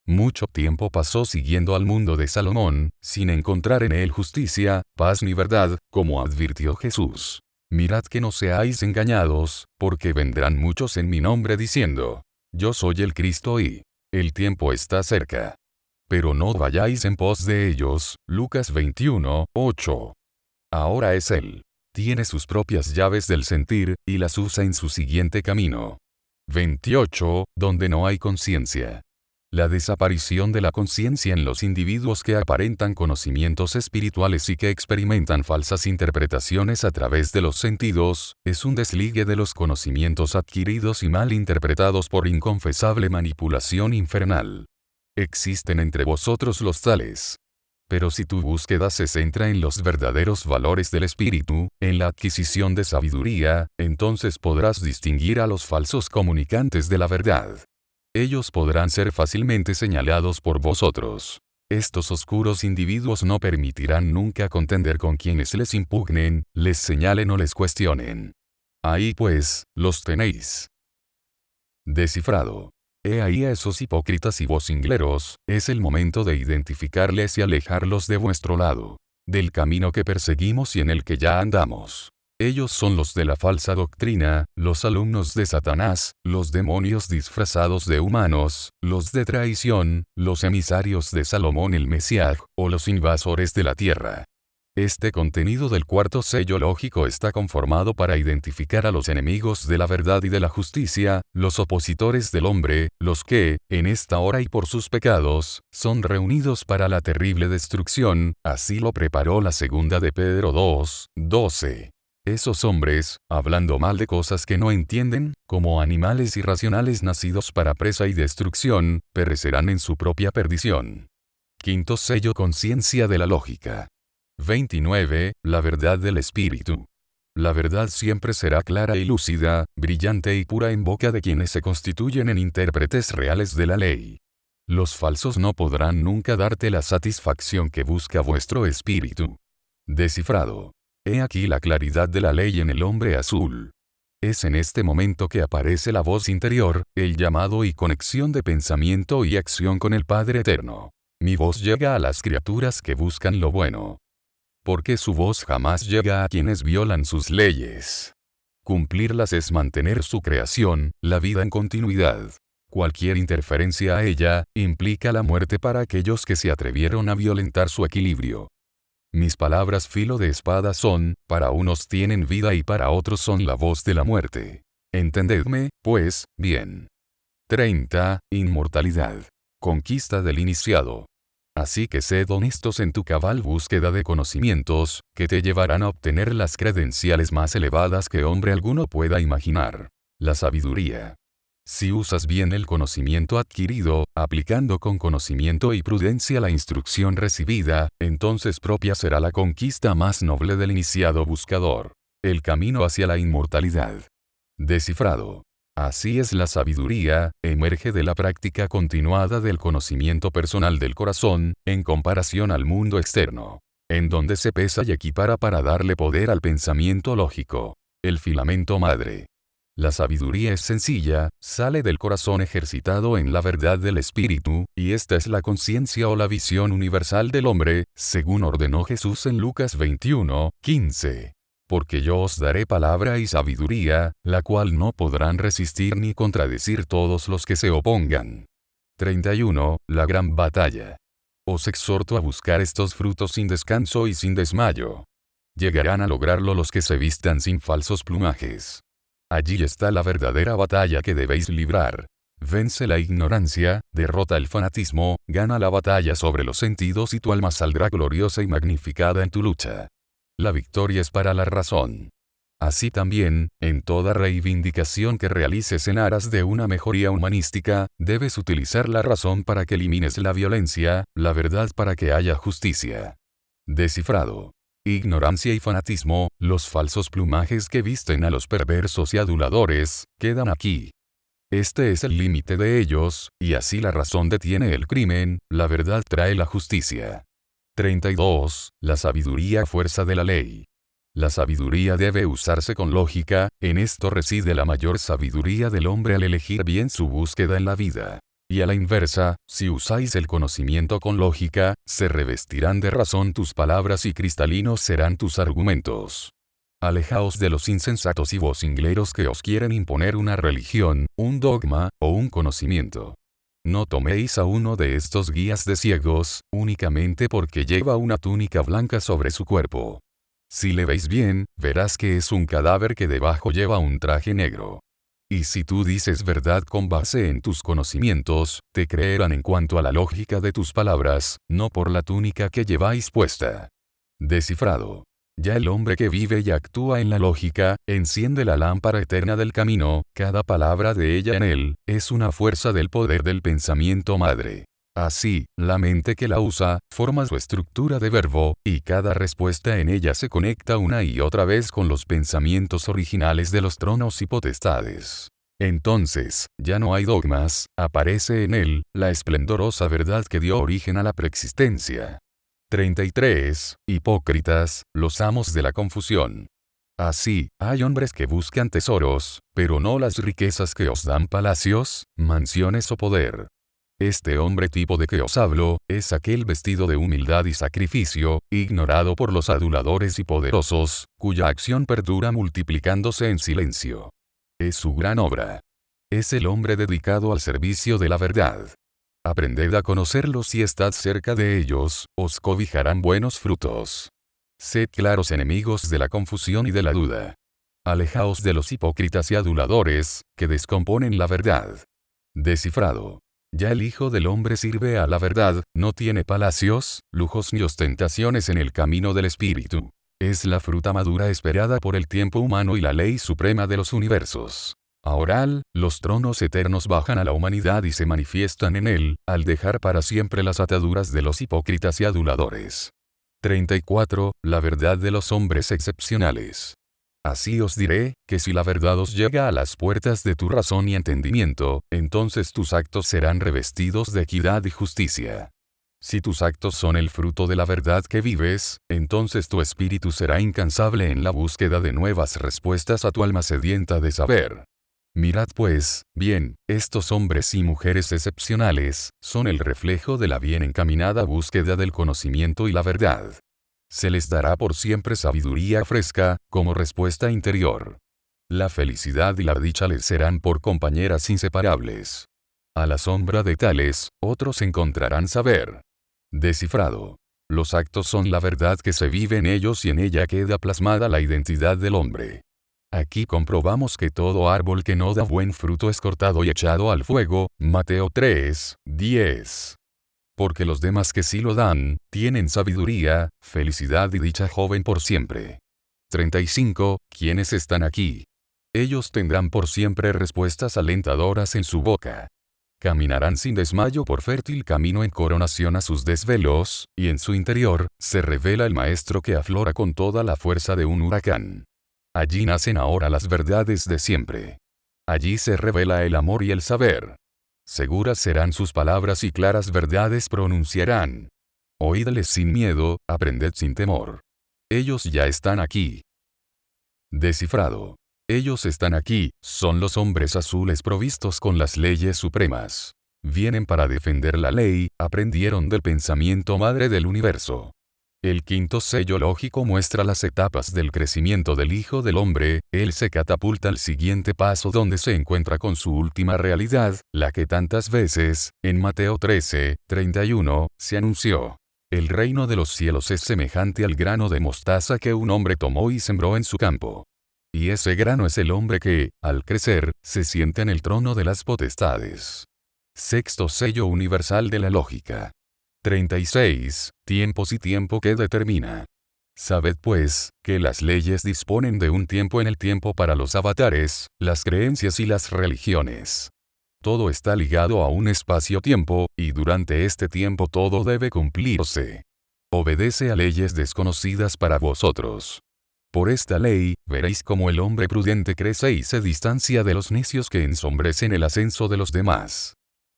Mucho tiempo pasó siguiendo al mundo de Salomón, sin encontrar en él justicia, paz ni verdad, como advirtió Jesús. Mirad que no seáis engañados, porque vendrán muchos en mi nombre diciendo, yo soy el Cristo y el tiempo está cerca. Pero no vayáis en pos de ellos. Lucas 21, 8. Ahora es él. Tiene sus propias llaves del sentir, y las usa en su siguiente camino. 28, donde no hay conciencia. La desaparición de la conciencia en los individuos que aparentan conocimientos espirituales y que experimentan falsas interpretaciones a través de los sentidos, es un desligue de los conocimientos adquiridos y mal interpretados por inconfesable manipulación infernal. Existen entre vosotros los tales. Pero si tu búsqueda se centra en los verdaderos valores del espíritu, en la adquisición de sabiduría, entonces podrás distinguir a los falsos comunicantes de la verdad. Ellos podrán ser fácilmente señalados por vosotros. Estos oscuros individuos no permitirán nunca contender con quienes les impugnen, les señalen o les cuestionen. Ahí pues, los tenéis. Descifrado. He ahí a esos hipócritas y vocingleros, es el momento de identificarles y alejarlos de vuestro lado, del camino que perseguimos y en el que ya andamos. Ellos son los de la falsa doctrina, los alumnos de Satanás, los demonios disfrazados de humanos, los de traición, los emisarios de Salomón el Mesías, o los invasores de la tierra. Este contenido del cuarto sello lógico está conformado para identificar a los enemigos de la verdad y de la justicia, los opositores del hombre, los que, en esta hora y por sus pecados, son reunidos para la terrible destrucción, así lo preparó la segunda de Pedro 2, 12. Esos hombres, hablando mal de cosas que no entienden, como animales irracionales nacidos para presa y destrucción, perecerán en su propia perdición. Quinto sello conciencia de la lógica. 29. La verdad del espíritu. La verdad siempre será clara y lúcida, brillante y pura en boca de quienes se constituyen en intérpretes reales de la ley. Los falsos no podrán nunca darte la satisfacción que busca vuestro espíritu. Descifrado. He aquí la claridad de la ley en el hombre azul. Es en este momento que aparece la voz interior, el llamado y conexión de pensamiento y acción con el Padre Eterno. Mi voz llega a las criaturas que buscan lo bueno. Porque su voz jamás llega a quienes violan sus leyes. Cumplirlas es mantener su creación, la vida en continuidad. Cualquier interferencia a ella, implica la muerte para aquellos que se atrevieron a violentar su equilibrio. Mis palabras filo de espada son, para unos tienen vida y para otros son la voz de la muerte. Entendedme, pues, bien. 30. Inmortalidad. Conquista del iniciado. Así que sed honestos en tu cabal búsqueda de conocimientos, que te llevarán a obtener las credenciales más elevadas que hombre alguno pueda imaginar. La sabiduría. Si usas bien el conocimiento adquirido, aplicando con conocimiento y prudencia la instrucción recibida, entonces propia será la conquista más noble del iniciado buscador. El camino hacia la inmortalidad. Descifrado. Así es la sabiduría, emerge de la práctica continuada del conocimiento personal del corazón, en comparación al mundo externo, en donde se pesa y equipara para darle poder al pensamiento lógico. El filamento madre. La sabiduría es sencilla, sale del corazón ejercitado en la verdad del espíritu, y esta es la conciencia o la visión universal del hombre, según ordenó Jesús en Lucas 21:15. Porque yo os daré palabra y sabiduría, la cual no podrán resistir ni contradecir todos los que se opongan. 31. La gran batalla. Os exhorto a buscar estos frutos sin descanso y sin desmayo. Llegarán a lograrlo los que se vistan sin falsos plumajes. Allí está la verdadera batalla que debéis librar. Vence la ignorancia, derrota el fanatismo, gana la batalla sobre los sentidos y tu alma saldrá gloriosa y magnificada en tu lucha. La victoria es para la razón. Así también, en toda reivindicación que realices en aras de una mejoría humanística, debes utilizar la razón para que elimines la violencia, la verdad para que haya justicia. Descifrado. Ignorancia y fanatismo, los falsos plumajes que visten a los perversos y aduladores, quedan aquí. Este es el límite de ellos, y así la razón detiene el crimen, la verdad trae la justicia. 32. La sabiduría fuerza de la ley. La sabiduría debe usarse con lógica, en esto reside la mayor sabiduría del hombre al elegir bien su búsqueda en la vida. Y a la inversa, si usáis el conocimiento con lógica, se revestirán de razón tus palabras y cristalinos serán tus argumentos. Alejaos de los insensatos y vocingleros que os quieren imponer una religión, un dogma, o un conocimiento. No toméis a uno de estos guías de ciegos, únicamente porque lleva una túnica blanca sobre su cuerpo. Si le veis bien, verás que es un cadáver que debajo lleva un traje negro. Y si tú dices verdad con base en tus conocimientos, te creerán en cuanto a la lógica de tus palabras, no por la túnica que lleváis puesta. Descifrado. Ya el hombre que vive y actúa en la lógica, enciende la lámpara eterna del camino, cada palabra de ella en él, es una fuerza del poder del pensamiento madre. Así, la mente que la usa, forma su estructura de verbo, y cada respuesta en ella se conecta una y otra vez con los pensamientos originales de los tronos y potestades. Entonces, ya no hay dogmas, aparece en él, la esplendorosa verdad que dio origen a la preexistencia. 33. Hipócritas, los amos de la confusión. Así, hay hombres que buscan tesoros, pero no las riquezas que os dan palacios, mansiones o poder. Este hombre tipo de que os hablo, es aquel vestido de humildad y sacrificio, ignorado por los aduladores y poderosos, cuya acción perdura multiplicándose en silencio. Es su gran obra. Es el hombre dedicado al servicio de la verdad. Aprended a conocerlos si estad cerca de ellos, os cobijarán buenos frutos. Sed claros enemigos de la confusión y de la duda. Alejaos de los hipócritas y aduladores, que descomponen la verdad. Descifrado. Ya el Hijo del Hombre sirve a la verdad, no tiene palacios, lujos ni ostentaciones en el camino del Espíritu. Es la fruta madura esperada por el tiempo humano y la ley suprema de los universos. Ahora, los tronos eternos bajan a la humanidad y se manifiestan en él, al dejar para siempre las ataduras de los hipócritas y aduladores. 34. La verdad de los hombres excepcionales. Así os diré, que si la verdad os llega a las puertas de tu razón y entendimiento, entonces tus actos serán revestidos de equidad y justicia. Si tus actos son el fruto de la verdad que vives, entonces tu espíritu será incansable en la búsqueda de nuevas respuestas a tu alma sedienta de saber. Mirad pues, bien, estos hombres y mujeres excepcionales, son el reflejo de la bien encaminada búsqueda del conocimiento y la verdad. Se les dará por siempre sabiduría fresca, como respuesta interior. La felicidad y la dicha les serán por compañeras inseparables. A la sombra de tales, otros encontrarán saber. Descifrado. Los actos son la verdad que se vive en ellos y en ella queda plasmada la identidad del hombre. Aquí comprobamos que todo árbol que no da buen fruto es cortado y echado al fuego, Mateo 3:10. Porque los demás que sí lo dan, tienen sabiduría, felicidad y dicha joven por siempre. 35. ¿Quiénes están aquí? Ellos tendrán por siempre respuestas alentadoras en su boca. Caminarán sin desmayo por fértil camino en coronación a sus desvelos, y en su interior, se revela el maestro que aflora con toda la fuerza de un huracán. Allí nacen ahora las verdades de siempre. Allí se revela el amor y el saber. Seguras serán sus palabras y claras verdades pronunciarán. Oídles sin miedo, aprended sin temor. Ellos ya están aquí. Descifrado. Ellos están aquí, son los hombres azules provistos con las leyes supremas. Vienen para defender la ley, aprendieron del pensamiento madre del universo. El quinto sello lógico muestra las etapas del crecimiento del Hijo del Hombre, él se catapulta al siguiente paso donde se encuentra con su última realidad, la que tantas veces, en Mateo 13:31, se anunció. El reino de los cielos es semejante al grano de mostaza que un hombre tomó y sembró en su campo. Y ese grano es el hombre que, al crecer, se sienta en el trono de las potestades. Sexto sello universal de la lógica. 36. Tiempos y tiempo que determina. Sabed pues, que las leyes disponen de un tiempo en el tiempo para los avatares, las creencias y las religiones. Todo está ligado a un espacio-tiempo, y durante este tiempo todo debe cumplirse. Obedece a leyes desconocidas para vosotros. Por esta ley, veréis cómo el hombre prudente crece y se distancia de los necios que ensombrecen el ascenso de los demás.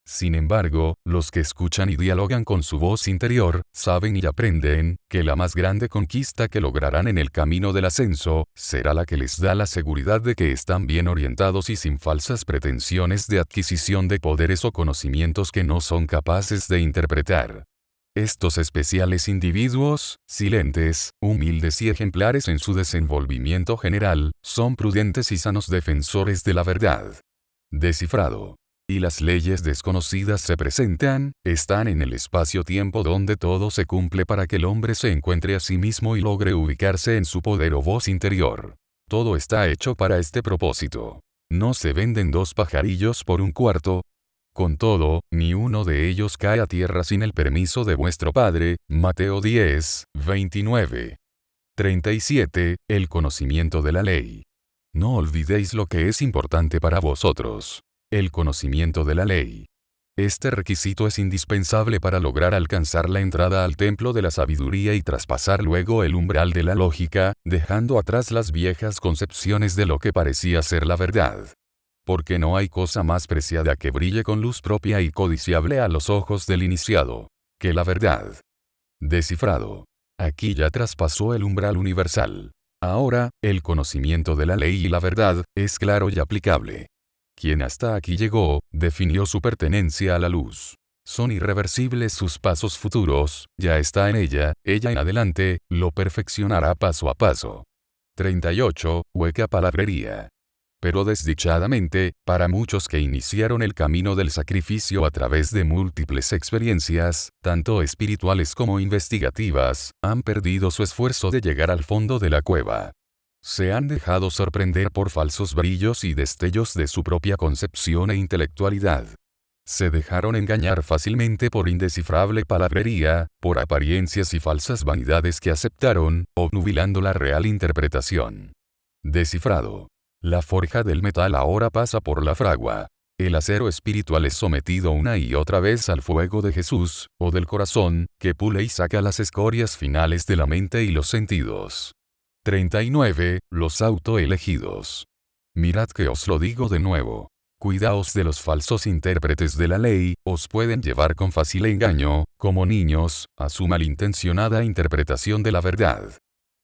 Sin embargo, los que escuchan y dialogan con su voz interior, saben y aprenden, que la más grande conquista que lograrán en el camino del ascenso, será la que les da la seguridad de que están bien orientados y sin falsas pretensiones de adquisición de poderes o conocimientos que no son capaces de interpretar. Estos especiales individuos, silentes, humildes y ejemplares en su desenvolvimiento general, son prudentes y sanos defensores de la verdad. Descifrado. Y las leyes desconocidas se presentan, están en el espacio-tiempo donde todo se cumple para que el hombre se encuentre a sí mismo y logre ubicarse en su poder o voz interior. Todo está hecho para este propósito. No se venden dos pajarillos por un cuarto. Con todo, ni uno de ellos cae a tierra sin el permiso de vuestro Padre. Mateo 10:29. 37. El conocimiento de la ley. No olvidéis lo que es importante para vosotros. El conocimiento de la ley. Este requisito es indispensable para lograr alcanzar la entrada al templo de la sabiduría y traspasar luego el umbral de la lógica, dejando atrás las viejas concepciones de lo que parecía ser la verdad. Porque no hay cosa más preciada que brille con luz propia y codiciable a los ojos del iniciado, que la verdad. Descifrado. Aquí ya traspasó el umbral universal. Ahora, el conocimiento de la ley y la verdad, es claro y aplicable. Quien hasta aquí llegó, definió su pertenencia a la luz. Son irreversibles sus pasos futuros, ya está en ella en adelante, lo perfeccionará paso a paso. 38. Hueca palabrería. Pero desdichadamente, para muchos que iniciaron el camino del sacrificio a través de múltiples experiencias, tanto espirituales como investigativas, han perdido su esfuerzo de llegar al fondo de la cueva. Se han dejado sorprender por falsos brillos y destellos de su propia concepción e intelectualidad. Se dejaron engañar fácilmente por indescifrable palabrería, por apariencias y falsas vanidades que aceptaron, obnubilando la real interpretación. Descifrado. La forja del metal ahora pasa por la fragua. El acero espiritual es sometido una y otra vez al fuego de Jesús, o del corazón, que pule y saca las escorias finales de la mente y los sentidos. 39. Los autoelegidos. Mirad que os lo digo de nuevo. Cuidaos de los falsos intérpretes de la ley, os pueden llevar con fácil engaño, como niños, a su malintencionada interpretación de la verdad.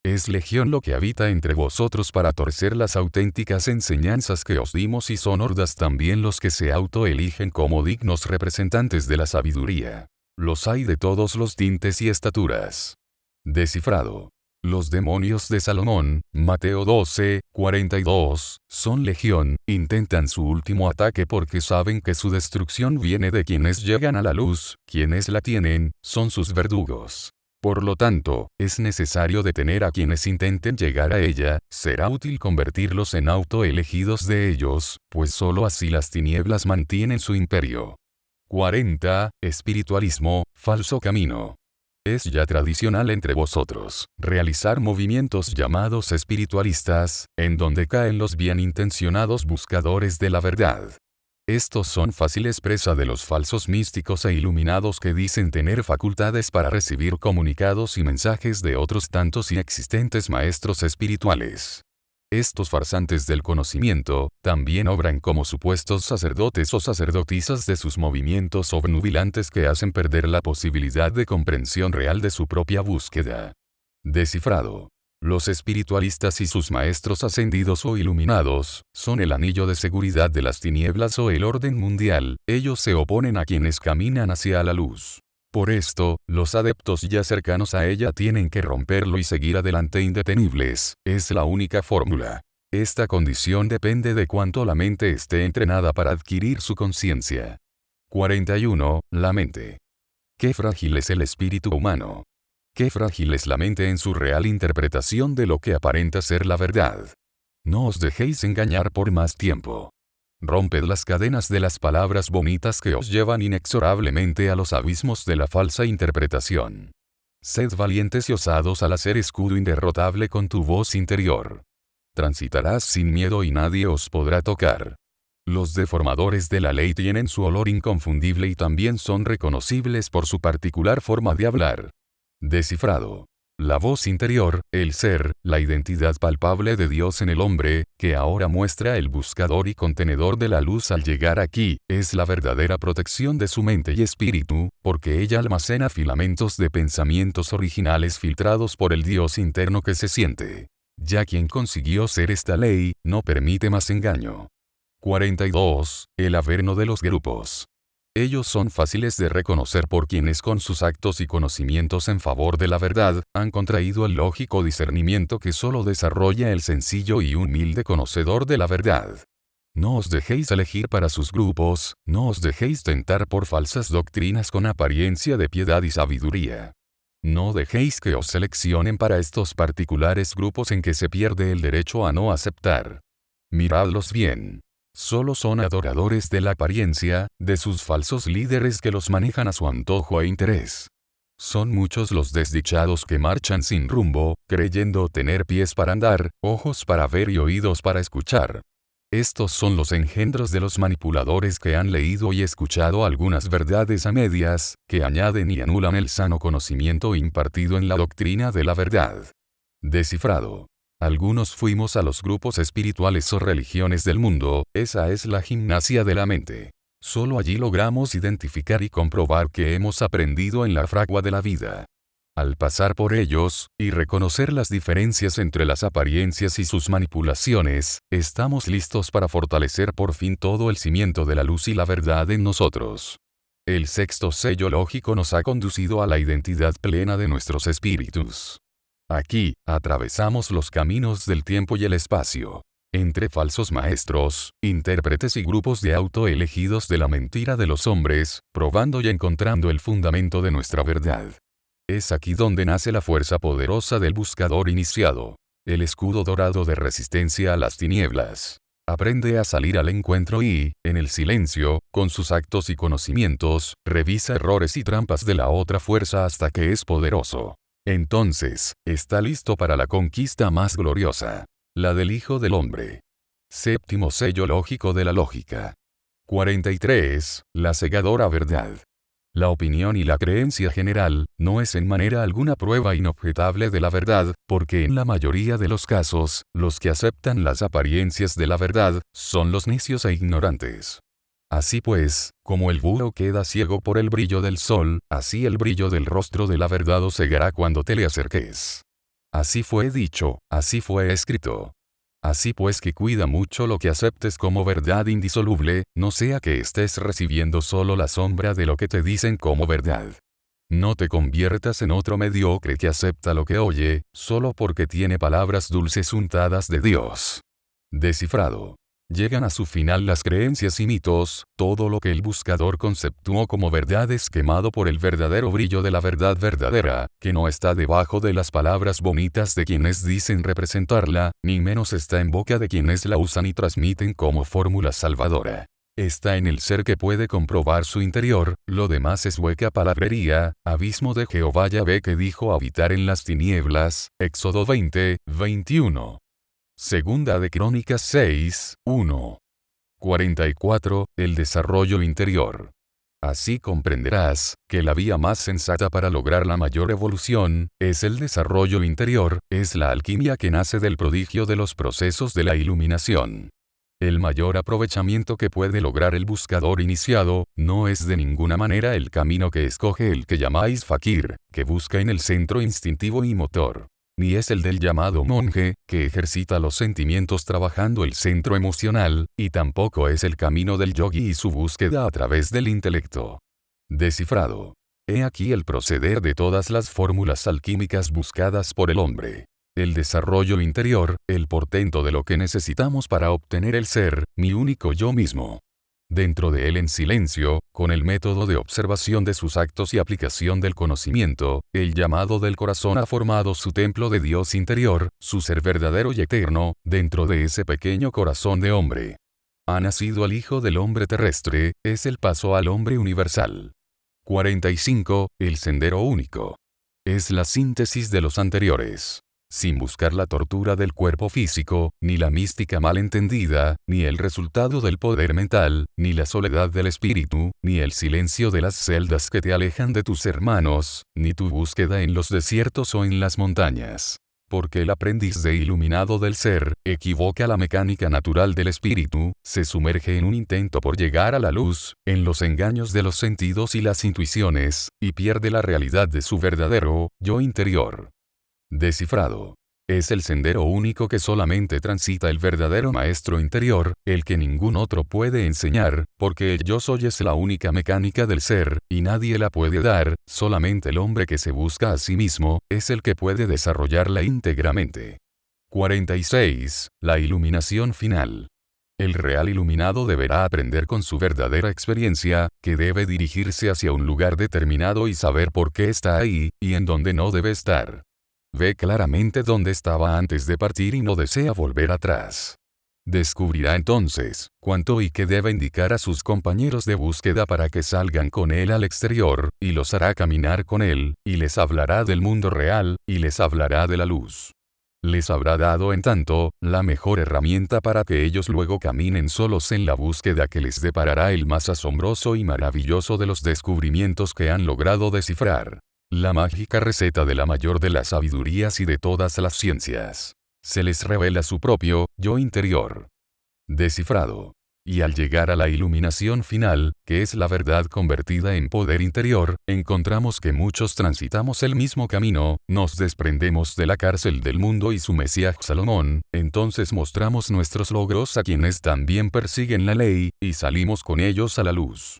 Es legión lo que habita entre vosotros para torcer las auténticas enseñanzas que os dimos y son hordas también los que se autoeligen como dignos representantes de la sabiduría. Los hay de todos los tintes y estaturas. Descifrado. Los demonios de Salomón, Mateo 12:42, son legión, intentan su último ataque porque saben que su destrucción viene de quienes llegan a la luz, quienes la tienen, son sus verdugos. Por lo tanto, es necesario detener a quienes intenten llegar a ella, será útil convertirlos en autoelegidos de ellos, pues sólo así las tinieblas mantienen su imperio. 40. Espiritualismo, falso camino. Es ya tradicional entre vosotros, realizar movimientos llamados espiritualistas, en donde caen los bien intencionados buscadores de la verdad. Estos son fáciles presa de los falsos místicos e iluminados que dicen tener facultades para recibir comunicados y mensajes de otros tantos inexistentes maestros espirituales. Estos farsantes del conocimiento, también obran como supuestos sacerdotes o sacerdotisas de sus movimientos obnubilantes que hacen perder la posibilidad de comprensión real de su propia búsqueda. Descifrado. Los espiritualistas y sus maestros ascendidos o iluminados, son el anillo de seguridad de las tinieblas o el orden mundial, ellos se oponen a quienes caminan hacia la luz. Por esto, los adeptos ya cercanos a ella tienen que romperlo y seguir adelante indetenibles, es la única fórmula. Esta condición depende de cuánto la mente esté entrenada para adquirir su conciencia. 41. La mente. Qué frágil es el espíritu humano. Qué frágil es la mente en su real interpretación de lo que aparenta ser la verdad. No os dejéis engañar por más tiempo. Romped las cadenas de las palabras bonitas que os llevan inexorablemente a los abismos de la falsa interpretación. Sed valientes y osados al hacer escudo inderrotable con tu voz interior. Transitarás sin miedo y nadie os podrá tocar. Los deformadores de la ley tienen su olor inconfundible y también son reconocibles por su particular forma de hablar. Descifrado. La voz interior, el ser, la identidad palpable de Dios en el hombre, que ahora muestra el buscador y contenedor de la luz al llegar aquí, es la verdadera protección de su mente y espíritu, porque ella almacena filamentos de pensamientos originales filtrados por el Dios interno que se siente. Ya quien consiguió ser esta ley, no permite más engaño. 42. El averno de los grupos. Ellos son fáciles de reconocer por quienes con sus actos y conocimientos en favor de la verdad, han contraído el lógico discernimiento que solo desarrolla el sencillo y humilde conocedor de la verdad. No os dejéis elegir para sus grupos, no os dejéis tentar por falsas doctrinas con apariencia de piedad y sabiduría. No dejéis que os seleccionen para estos particulares grupos en que se pierde el derecho a no aceptar. Miradlos bien. Solo son adoradores de la apariencia, de sus falsos líderes que los manejan a su antojo e interés. Son muchos los desdichados que marchan sin rumbo, creyendo tener pies para andar, ojos para ver y oídos para escuchar. Estos son los engendros de los manipuladores que han leído y escuchado algunas verdades a medias, que añaden y anulan el sano conocimiento impartido en la doctrina de la verdad. Descifrado. Algunos fuimos a los grupos espirituales o religiones del mundo, esa es la gimnasia de la mente. Solo allí logramos identificar y comprobar que hemos aprendido en la fragua de la vida. Al pasar por ellos, y reconocer las diferencias entre las apariencias y sus manipulaciones, estamos listos para fortalecer por fin todo el cimiento de la luz y la verdad en nosotros. El sexto sello lógico nos ha conducido a la identidad plena de nuestros espíritus. Aquí, atravesamos los caminos del tiempo y el espacio. Entre falsos maestros, intérpretes y grupos de autoelegidos de la mentira de los hombres, probando y encontrando el fundamento de nuestra verdad. Es aquí donde nace la fuerza poderosa del buscador iniciado. El escudo dorado de resistencia a las tinieblas. Aprende a salir al encuentro y, en el silencio, con sus actos y conocimientos, revisa errores y trampas de la otra fuerza hasta que es poderoso. Entonces, está listo para la conquista más gloriosa. La del Hijo del Hombre. Séptimo sello lógico de la lógica. 43. La cegadora verdad. La opinión y la creencia general, no es en manera alguna prueba inobjetable de la verdad, porque en la mayoría de los casos, los que aceptan las apariencias de la verdad, son los necios e ignorantes. Así pues, como el búho queda ciego por el brillo del sol, así el brillo del rostro de la verdad os cegará cuando te le acerques. Así fue dicho, así fue escrito. Así pues que cuida mucho lo que aceptes como verdad indisoluble, no sea que estés recibiendo solo la sombra de lo que te dicen como verdad. No te conviertas en otro mediocre que acepta lo que oye, solo porque tiene palabras dulces untadas de Dios. Descifrado. Llegan a su final las creencias y mitos, todo lo que el buscador conceptuó como verdad es quemado por el verdadero brillo de la verdad verdadera, que no está debajo de las palabras bonitas de quienes dicen representarla, ni menos está en boca de quienes la usan y transmiten como fórmula salvadora. Está en el ser que puede comprobar su interior, lo demás es hueca palabrería, abismo de Jehová Yahvé que dijo habitar en las tinieblas, Éxodo 20, 21. Segunda de Crónicas 6, 1. 44. El desarrollo interior. Así comprenderás, que la vía más sensata para lograr la mayor evolución, es el desarrollo interior, es la alquimia que nace del prodigio de los procesos de la iluminación. El mayor aprovechamiento que puede lograr el buscador iniciado, no es de ninguna manera el camino que escoge el que llamáis fakir, que busca en el centro instintivo y motor. ni es el del llamado monje, que ejercita los sentimientos trabajando el centro emocional, y tampoco es el camino del yogi y su búsqueda a través del intelecto. Descifrado. He aquí el proceder de todas las fórmulas alquímicas buscadas por el hombre. El desarrollo interior, el portento de lo que necesitamos para obtener el ser, mi único yo mismo. Dentro de él en silencio, con el método de observación de sus actos y aplicación del conocimiento, el llamado del corazón ha formado su templo de Dios interior, su ser verdadero y eterno, dentro de ese pequeño corazón de hombre. Ha nacido el Hijo del Hombre terrestre, es el paso al hombre universal. 45. El sendero único. Es la síntesis de los anteriores. Sin buscar la tortura del cuerpo físico, ni la mística malentendida, ni el resultado del poder mental, ni la soledad del espíritu, ni el silencio de las celdas que te alejan de tus hermanos, ni tu búsqueda en los desiertos o en las montañas. Porque el aprendiz de iluminado del ser, equivoca la mecánica natural del espíritu, se sumerge en un intento por llegar a la luz, en los engaños de los sentidos y las intuiciones, y pierde la realidad de su verdadero yo interior. Descifrado. Es el sendero único que solamente transita el verdadero maestro interior, el que ningún otro puede enseñar, porque el yo soy es la única mecánica del ser, y nadie la puede dar, solamente el hombre que se busca a sí mismo, es el que puede desarrollarla íntegramente. 46. La iluminación final. El real iluminado deberá aprender con su verdadera experiencia, que debe dirigirse hacia un lugar determinado y saber por qué está ahí, y en dónde no debe estar. Ve claramente dónde estaba antes de partir y no desea volver atrás. Descubrirá entonces cuánto y qué debe indicar a sus compañeros de búsqueda para que salgan con él al exterior, y los hará caminar con él, y les hablará del mundo real, y les hablará de la luz. Les habrá dado en tanto, la mejor herramienta para que ellos luego caminen solos en la búsqueda que les deparará el más asombroso y maravilloso de los descubrimientos que han logrado descifrar. La mágica receta de la mayor de las sabidurías y de todas las ciencias. Se les revela su propio yo interior. Descifrado. Y al llegar a la iluminación final, que es la verdad convertida en poder interior, encontramos que muchos transitamos el mismo camino, nos desprendemos de la cárcel del mundo y su Mesías Salomón, entonces mostramos nuestros logros a quienes también persiguen la ley, y salimos con ellos a la luz.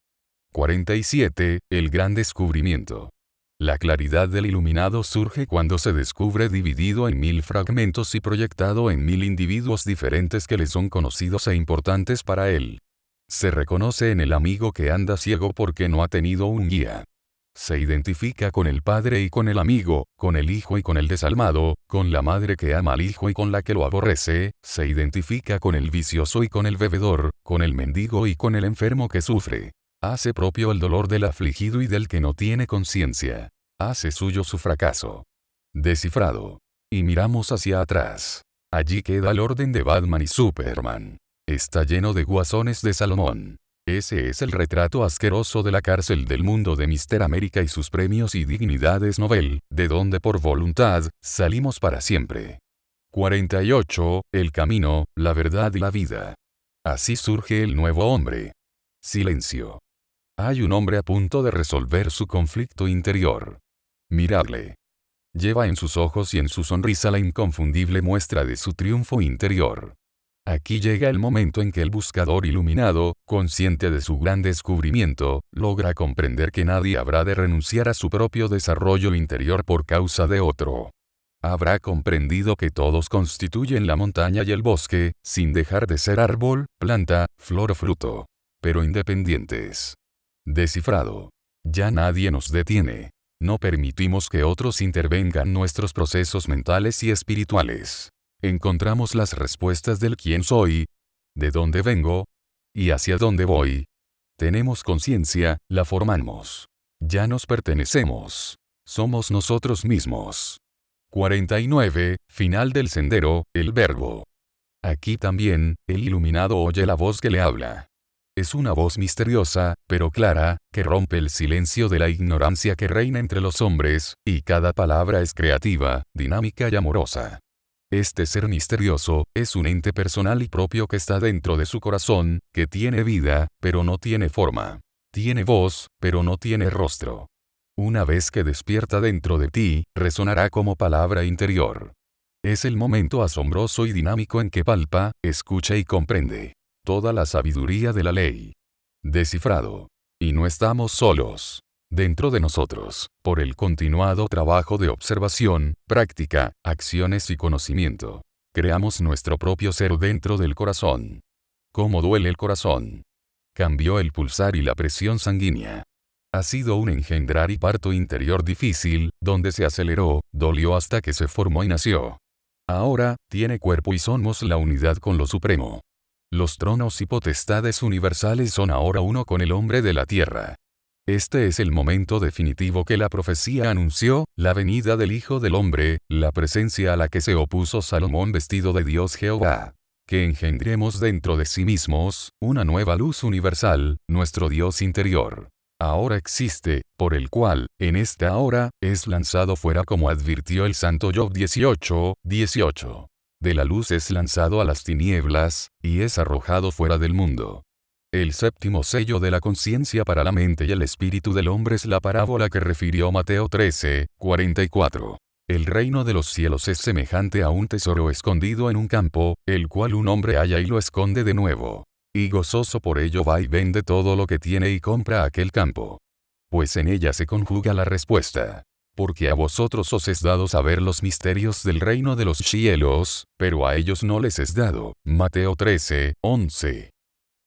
47. El gran descubrimiento. La claridad del iluminado surge cuando se descubre dividido en 1000 fragmentos y proyectado en 1000 individuos diferentes que le son conocidos e importantes para él. Se reconoce en el amigo que anda ciego porque no ha tenido un guía. Se identifica con el padre y con el amigo, con el hijo y con el desalmado, con la madre que ama al hijo y con la que lo aborrece, se identifica con el vicioso y con el bebedor, con el mendigo y con el enfermo que sufre. Hace propio el dolor del afligido y del que no tiene conciencia. Hace suyo su fracaso. Descifrado. Y miramos hacia atrás. Allí queda el orden de Batman y Superman. Está lleno de guasones de Salomón. Ese es el retrato asqueroso de la cárcel del mundo de Mr. América y sus premios y dignidades Nobel, de donde por voluntad, salimos para siempre. 48. El camino, la verdad y la vida. Así surge el nuevo hombre. Silencio. Hay un hombre a punto de resolver su conflicto interior. Miradle. Lleva en sus ojos y en su sonrisa la inconfundible muestra de su triunfo interior. Aquí llega el momento en que el buscador iluminado, consciente de su gran descubrimiento, logra comprender que nadie habrá de renunciar a su propio desarrollo interior por causa de otro. Habrá comprendido que todos constituyen la montaña y el bosque, sin dejar de ser árbol, planta, flor o fruto, pero independientes. Descifrado. Ya nadie nos detiene. No permitimos que otros intervengan nuestros procesos mentales y espirituales. Encontramos las respuestas del quién soy, de dónde vengo, y hacia dónde voy. Tenemos conciencia, la formamos. Ya nos pertenecemos. Somos nosotros mismos. 49. Final del sendero, el verbo. Aquí también, el iluminado oye la voz que le habla. Es una voz misteriosa, pero clara, que rompe el silencio de la ignorancia que reina entre los hombres, y cada palabra es creativa, dinámica y amorosa. Este ser misterioso, es un ente personal y propio que está dentro de su corazón, que tiene vida, pero no tiene forma. Tiene voz, pero no tiene rostro. Una vez que despierta dentro de ti, resonará como palabra interior. Es el momento asombroso y dinámico en que palpa, escucha y comprende toda la sabiduría de la ley. Descifrado. Y no estamos solos. Dentro de nosotros, por el continuado trabajo de observación, práctica, acciones y conocimiento, creamos nuestro propio ser dentro del corazón. ¿Cómo duele el corazón? Cambió el pulsar y la presión sanguínea. Ha sido un engendrar y parto interior difícil, donde se aceleró, dolió hasta que se formó y nació. Ahora, tiene cuerpo y somos la unidad con lo supremo. Los tronos y potestades universales son ahora uno con el hombre de la tierra. Este es el momento definitivo que la profecía anunció, la venida del Hijo del Hombre, la presencia a la que se opuso Salomón vestido de Dios Jehová. Que engendremos dentro de sí mismos, una nueva luz universal, nuestro Dios interior. Ahora existe, por el cual, en esta hora, es lanzado fuera como advirtió el santo Job 18:18. De la luz es lanzado a las tinieblas, y es arrojado fuera del mundo. El séptimo sello de la conciencia para la mente y el espíritu del hombre es la parábola que refirió Mateo 13:44. El reino de los cielos es semejante a un tesoro escondido en un campo, el cual un hombre halla y lo esconde de nuevo. Y gozoso por ello va y vende todo lo que tiene y compra aquel campo. Pues en ella se conjuga la respuesta. Porque a vosotros os es dado saber los misterios del reino de los cielos, pero a ellos no les es dado. Mateo 13:11.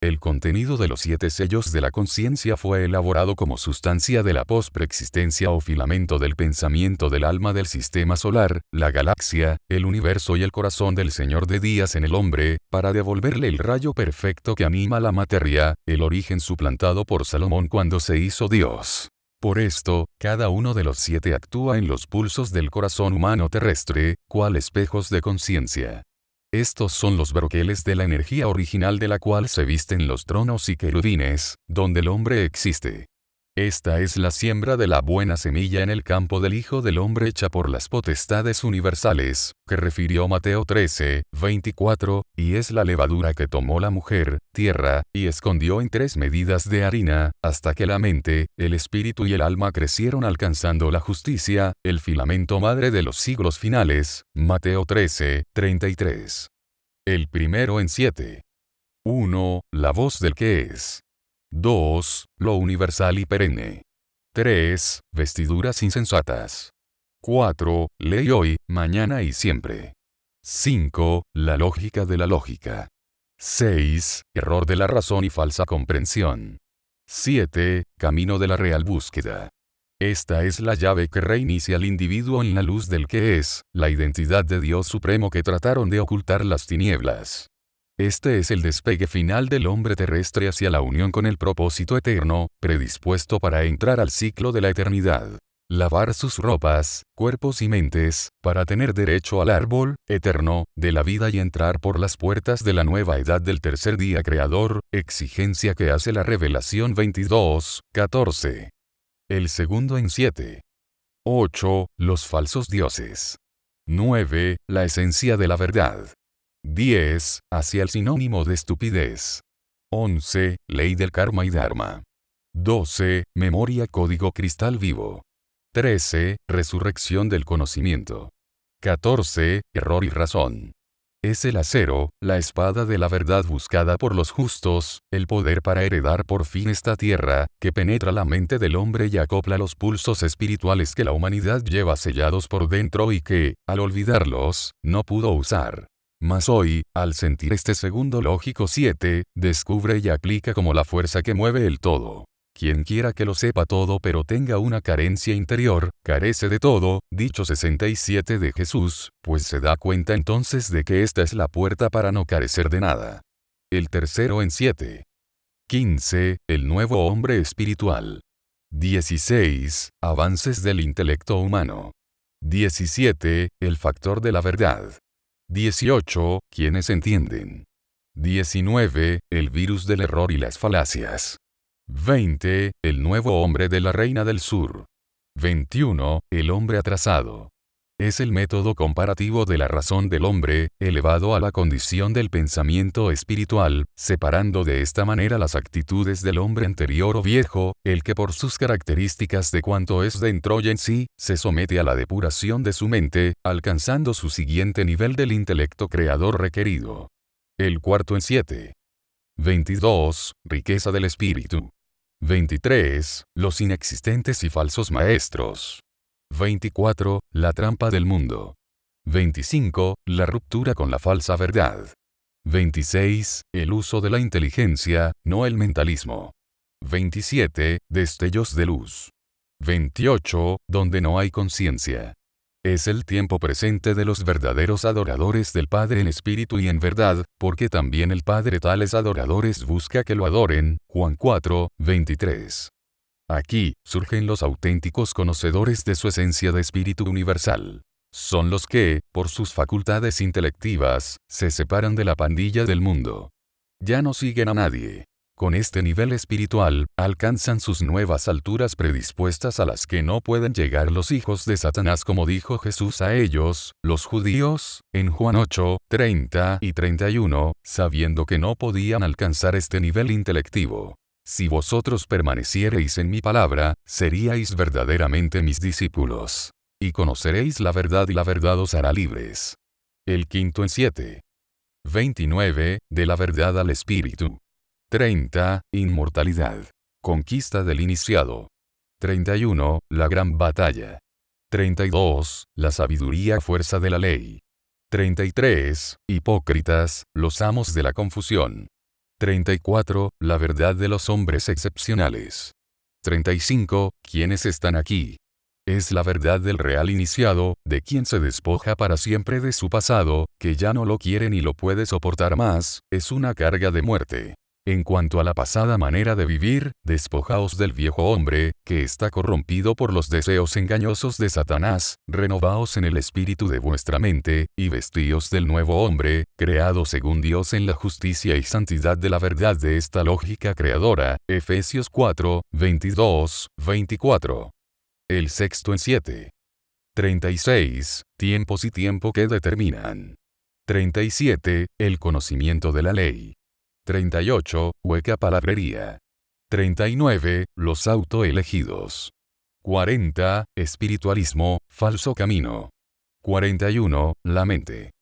El contenido de los 7 sellos de la conciencia fue elaborado como sustancia de la pospreexistencia o filamento del pensamiento del alma del sistema solar, la galaxia, el universo y el corazón del Señor de días en el hombre, para devolverle el rayo perfecto que anima la materia, el origen suplantado por Salomón cuando se hizo Dios. Por esto, cada uno de los 7 actúa en los pulsos del corazón humano terrestre, cual espejos de conciencia. Estos son los broqueles de la energía original de la cual se visten los tronos y querubines, donde el hombre existe. Esta es la siembra de la buena semilla en el campo del Hijo del Hombre hecha por las potestades universales, que refirió Mateo 13:24, y es la levadura que tomó la mujer, tierra, y escondió en 3 medidas de harina, hasta que la mente, el espíritu y el alma crecieron alcanzando la justicia, el filamento madre de los siglos finales, Mateo 13:33. El primero en 7. 1. La voz del que es. 2. Lo universal y perenne. 3. Vestiduras insensatas. 4. Ley hoy, mañana y siempre. 5. La lógica de la lógica. 6. Error de la razón y falsa comprensión. 7. Camino de la real búsqueda. Esta es la llave que reinicia al individuo en la luz del que es, la identidad de Dios Supremo que trataron de ocultar las tinieblas. Este es el despegue final del hombre terrestre hacia la unión con el propósito eterno, predispuesto para entrar al ciclo de la eternidad. Lavar sus ropas, cuerpos y mentes, para tener derecho al árbol, eterno, de la vida y entrar por las puertas de la nueva edad del tercer día creador, exigencia que hace la revelación 22:14. El segundo en 7. 8. Los falsos dioses. 9. La esencia de la verdad. 10. Hacia el sinónimo de estupidez. 11. Ley del karma y dharma. 12. Memoria código cristal vivo. 13. Resurrección del conocimiento. 14. Error y razón. Es el acero, la espada de la verdad buscada por los justos, el poder para heredar por fin esta tierra, que penetra la mente del hombre y acopla los pulsos espirituales que la humanidad lleva sellados por dentro y que, al olvidarlos, no pudo usar. Mas hoy, al sentir este segundo lógico 7, descubre y aplica como la fuerza que mueve el todo. Quien quiera que lo sepa todo pero tenga una carencia interior, carece de todo, dicho 67 de Jesús, pues se da cuenta entonces de que esta es la puerta para no carecer de nada. El tercero en 7. 15. El nuevo hombre espiritual. 16. Avances del intelecto humano. 17. El factor de la verdad. 18. Quienes entienden. 19. El virus del error y las falacias. 20. El nuevo hombre de la reina del sur. 21. El hombre atrasado. Es el método comparativo de la razón del hombre, elevado a la condición del pensamiento espiritual, separando de esta manera las actitudes del hombre anterior o viejo, el que por sus características de cuanto es dentro y en sí, se somete a la depuración de su mente, alcanzando su siguiente nivel del intelecto creador requerido. El cuarto en 7. 22. Riqueza del espíritu. 23. Los inexistentes y falsos maestros. 24. La trampa del mundo. 25. La ruptura con la falsa verdad. 26. El uso de la inteligencia, no el mentalismo. 27. Destellos de luz. 28. Donde no hay conciencia. Es el tiempo presente de los verdaderos adoradores del Padre en espíritu y en verdad, porque también el Padre tales adoradores busca que lo adoren. Juan 4, 23. Aquí, surgen los auténticos conocedores de su esencia de espíritu universal. Son los que, por sus facultades intelectivas, se separan de la pandilla del mundo. Ya no siguen a nadie. Con este nivel espiritual, alcanzan sus nuevas alturas predispuestas a las que no pueden llegar los hijos de Satanás, como dijo Jesús a ellos, los judíos, en Juan 8, 30 y 31, sabiendo que no podían alcanzar este nivel intelectivo. Si vosotros permaneciereis en mi palabra, seríais verdaderamente mis discípulos. Y conoceréis la verdad y la verdad os hará libres. El quinto en 7. 29. De la verdad al espíritu. 30. Inmortalidad. Conquista del iniciado. 31. La gran batalla. 32. La sabiduría fuerza de la ley. 33. Hipócritas, los amos de la confusión. 34. La verdad de los hombres excepcionales. 35. ¿Quiénes están aquí? Es la verdad del real iniciado, de quien se despoja para siempre de su pasado, que ya no lo quiere ni lo puede soportar más, es una carga de muerte. En cuanto a la pasada manera de vivir, despojaos del viejo hombre, que está corrompido por los deseos engañosos de Satanás, renovaos en el espíritu de vuestra mente, y vestíos del nuevo hombre, creado según Dios en la justicia y santidad de la verdad de esta lógica creadora. Efesios 4, 22, 24. El sexto en 7. 36. Tiempos y tiempo que determinan. 37. El conocimiento de la ley. 38. Hueca palabrería. 39. Los autoelegidos. 40. Espiritualismo, falso camino. 41. La mente.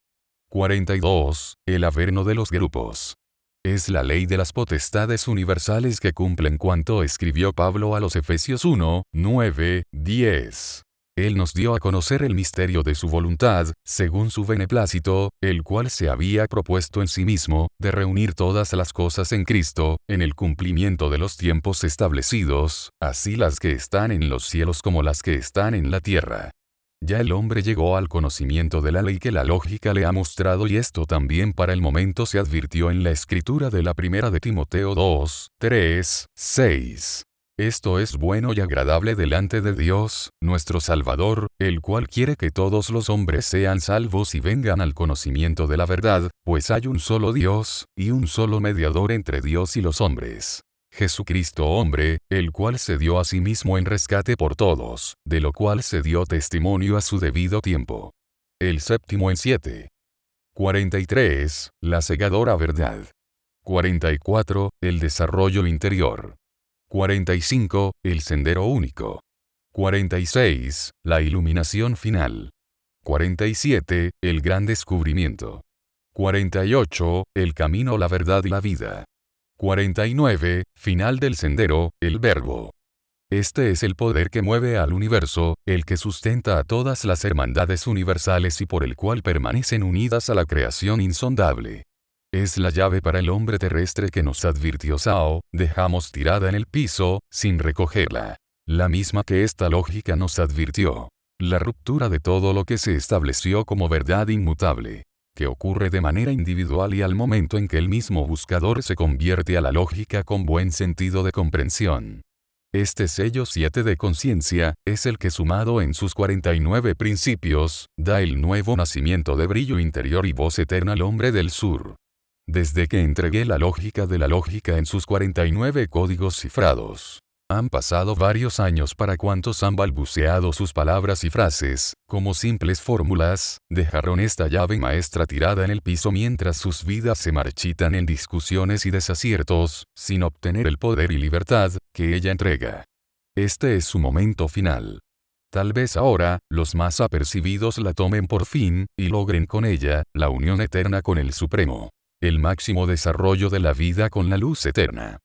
42. El averno de los grupos. Es la ley de las potestades universales que cumplen cuanto escribió Pablo a los Efesios 1, 9, 10. Él nos dio a conocer el misterio de su voluntad, según su beneplácito, el cual se había propuesto en sí mismo, de reunir todas las cosas en Cristo, en el cumplimiento de los tiempos establecidos, así las que están en los cielos como las que están en la tierra. Ya el hombre llegó al conocimiento de la ley que la lógica le ha mostrado, y esto también para el momento se advirtió en la escritura de la primera de Timoteo 2, 3, 6. Esto es bueno y agradable delante de Dios, nuestro Salvador, el cual quiere que todos los hombres sean salvos y vengan al conocimiento de la verdad, pues hay un solo Dios, y un solo mediador entre Dios y los hombres. Jesucristo hombre, el cual se dio a sí mismo en rescate por todos, de lo cual se dio testimonio a su debido tiempo. El séptimo en 7. 43. La cegadora verdad. 44. El desarrollo interior. 45. El sendero único. 46. La iluminación final. 47. El gran descubrimiento. 48. El camino, la verdad y la vida. 49. Final del sendero, el verbo. Este es el poder que mueve al universo, el que sustenta a todas las hermandades universales y por el cual permanecen unidas a la creación insondable. Es la llave para el hombre terrestre que nos advirtió Sao, dejamos tirada en el piso, sin recogerla. La misma que esta lógica nos advirtió. La ruptura de todo lo que se estableció como verdad inmutable, que ocurre de manera individual y al momento en que el mismo buscador se convierte a la lógica con buen sentido de comprensión. Este sello 7 de conciencia, es el que sumado en sus 49 principios, da el nuevo nacimiento de brillo interior y voz eterna al hombre del sur. Desde que entregué la lógica de la lógica en sus 49 códigos cifrados, Han pasado varios años para cuantos han balbuceado sus palabras y frases, como simples fórmulas, dejaron esta llave maestra tirada en el piso mientras sus vidas se marchitan en discusiones y desaciertos, sin obtener el poder y libertad, que ella entrega. Este es su momento final. Tal vez ahora, los más apercibidos la tomen por fin, y logren con ella, la unión eterna con el Supremo. El máximo desarrollo de la vida con la luz eterna.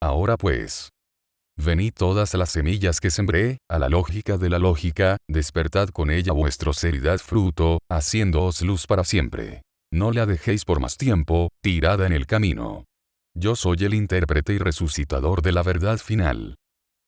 Ahora pues. Venid todas las semillas que sembré, a la lógica de la lógica, despertad con ella vuestro ser y dad fruto, haciéndoos luz para siempre. No la dejéis por más tiempo, tirada en el camino. Yo soy el intérprete y resucitador de la verdad final.